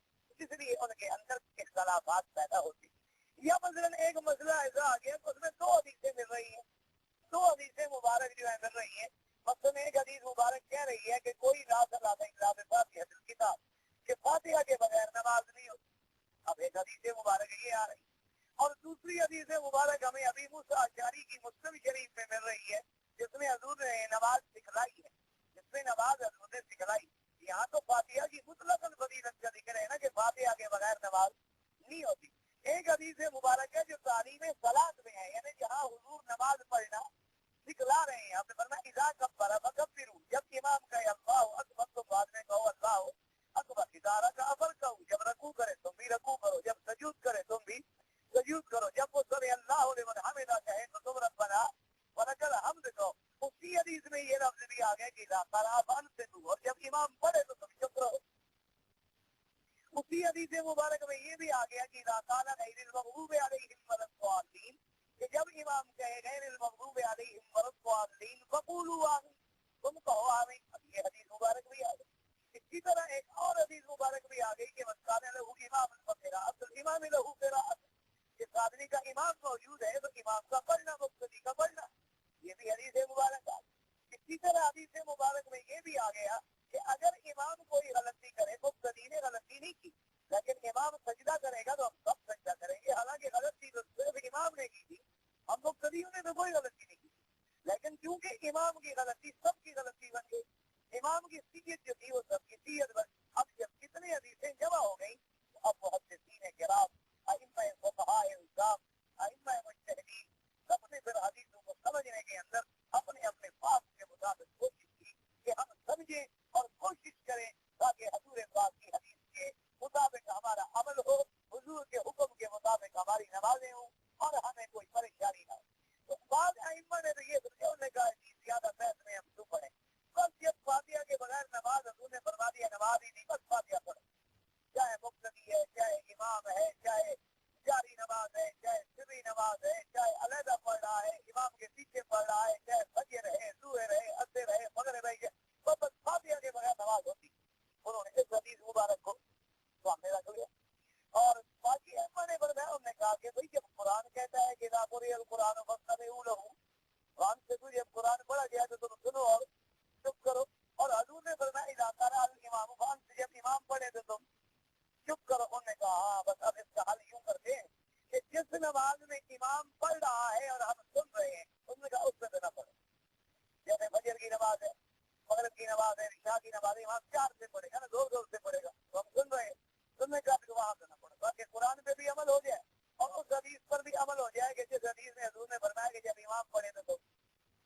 इसलिए उनके अंदर इख्तलाफात पैदा होती है। या मसलन एक मसला ऐसा आ गया तो उसमें दो हदीसें मिल रही हैं, दो हदीसें मुबारक जो है मिल रही है। मसलन एक हदीस मुबारक कह रही है कि कोई किताब के फातिहा के बगैर नमाज नहीं होती। अब एक हदीस मुबारक ये आ रही, और दूसरी हदीस मुबारक हमें अभी मूसा अशअरी की मुस्लिम शरीफ में मिल रही है, जिसमें हजूर ने नमाज सिखलाई है, जिसमें नमाज हजूर ने सिखलाई। यहाँ तो फातिहा की मुतलकन फजीलत का जिक्र है ना कि फातिहा के बगैर नमाज नहीं होती। एक हदीस मुबारक है जो तालीम सलात में है, यानी जहाँ हुजूर नमाज पढ़ना सिखला रहे हैं। आपने फरमाया इज़ा कब्बरा फकब्बिरू, जब इमाम कहे अल्लाहु अकबर तो बाद में कहो अल्लाहु अकबर। इज़ा रका फरकऊ, जब रकू करे तुम भी रकू करो, जब सजूद करे तुम भी सजूद करो, जब वो समी अल्लाहु लिमन हमिदा कहे तो तुम रब्बना वलकल हम्द कहो। उसी हदीस में ये लफ्ज भी आ गया कि इज़ा क़रा फअंसितू, और जब इमाम पढ़े तो तुम चुप रहो। उसी हदीस मुबारक में ये भी आ गया कि इज़ा क़ाला गैरिल मग़ज़ूबि अलैहिम वलद्दाल्लीन, कि जब इमाम कहे गैरिल मग़ज़ूबि अलैहिम वलद्दाल्लीन फ़क़ूलू आमीन, तुम कहो आमीन। अब ये हदीस मुबारक भी आ गई। इसी तरह एक और हदीस मुबारक भी आ गई कि मन कान लहू इमाम फ़क़िराअत इमाम लहू क़िराअत, जिस आदमी का इमाम मौजूद है तो इमाम का पढ़ना, मुक़्तदी का पढ़ना। ये भी हदीस मुबारक आ गई। इसी तरह हदीस मुबारक में ये भी आ गया कि अगर इमाम कोई गलती करे, मुक़्तदी ने गलती नहीं की, लेकिन इमाम सजदा करेगा तो हम सब सजदा करेंगे। हालांकि गलती तो सिर्फ इमाम ने की थी, हम मुक़्तदियों ने तो कोई गलती नहीं की, लेकिन क्योंकि इमाम की गलती सबकी गलती बन गई, इमाम की सीयत जो थी वो सबकी सीयत बन। अब जब कितने हदीसें जमा हो गई तो अब मुहद्दिसीन किराम, अइम्मा फुक़हा इस्लाम, अइम्मा मुज्तहिदीन, सबने फिर हदीसों को समझने के अंदर अपने अपने पास के मुताबिक कोशिश की कि हम समझें और कोशिश करें ताकि हजूर पाक की हदीस के मुताबिक हमारा अमल हो, हुजूर के हुक्म के मुताबिक हमारी नमाजें हों और हमें कोई परेशानी ना हो। तो बाद अइम्मा ने तो ये सोचा, उन्होंने कहा कि ज्यादा बहस में हम क्यों पढ़े, बस जब फातिहा के बगैर नमाज, हजूर ने फरमा दिया नमाज ही नहीं, बस फातिहा पढ़ो, चाहे मुक़्तदी है, चाहे इमाम है, चाहे जारी नमाज है, चाहे सिरी नमाज है, चाहे अलहदा पढ़ रहा है, इमाम के पीछे पढ़ रहा है, चाहे फजर है, ज़ुहर है, असर है, मगरिब है, तो बस फातिहा के बगैर नमाज होती। उन्होंने इस हदीस मुबारक को सामने रख लिया। और बाकी अइम्मा ने बताया, उन्होंने कहा कि भाई जब कुरान कहता है कि इज़ा क़ुरिअल कुरान फस्तमिऊ लहू, कुरान से तो जब कुरान पढ़ा गया तो तुम सुनो और चुप करो, और हजूर ने फरमाया इज़ा क़रा अल इमाम फअंसित, जब इमाम पढ़े तो तुम चुप करो। उन्होंने कहा हाँ, बस अब इसका हल यूं करते हैं कि जिस नमाज में इमाम पढ़ रहा है और हम सुन रहे हैं, उन्होंने कहा उससे तो ना पढ़े। जैसे फजर की नमाज है, मगरिब की नमाज है, इशा की नमाज है, वहाँ प्यार से पढ़ेगा ना, जोर जोर से पढ़ेगा, तो हम सुन रहे हैं, सुनने का वहां से ना पढ़े, ताकि कुरान पे भी अमल हो जाए और उस हदीस पर भी अमल हो जाए कि जिस हदीस में हजूर ने फरमाया कि जब इमाम पढ़े तो तुम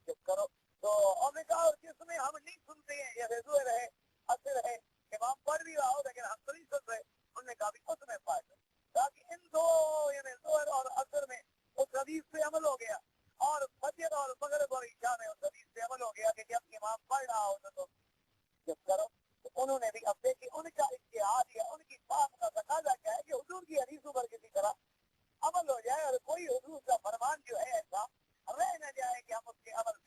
चुप करो। तो हमने कहा और जिसमें हम नहीं सुनते हैं, जैसे ज़ुहर है, असर है, इमाम पढ़ भी रहा हो लेकिन हम तो नहीं सुन रहे, उन्होंने कहा भी उसमें फायदा, ताकि इन दो यानी ज़ुहर और असर में उस हदीस पे अमल हो गया, और फजर और मगरिब और इशा में उस हदीस पे अमल हो गया कि जब इमाम पढ़ रहा हो तो तुम चुप करो। तो उन्होंने भी अब देखिए उनका इज्तिहाद या उनकी बात का तकाजा क्या है कि हुजूर की हदीसों पर किसी तरह अमल हो जाए और कोई हुजूर का फरमान जो है ऐसा रह न जाए कि हम उसके अमल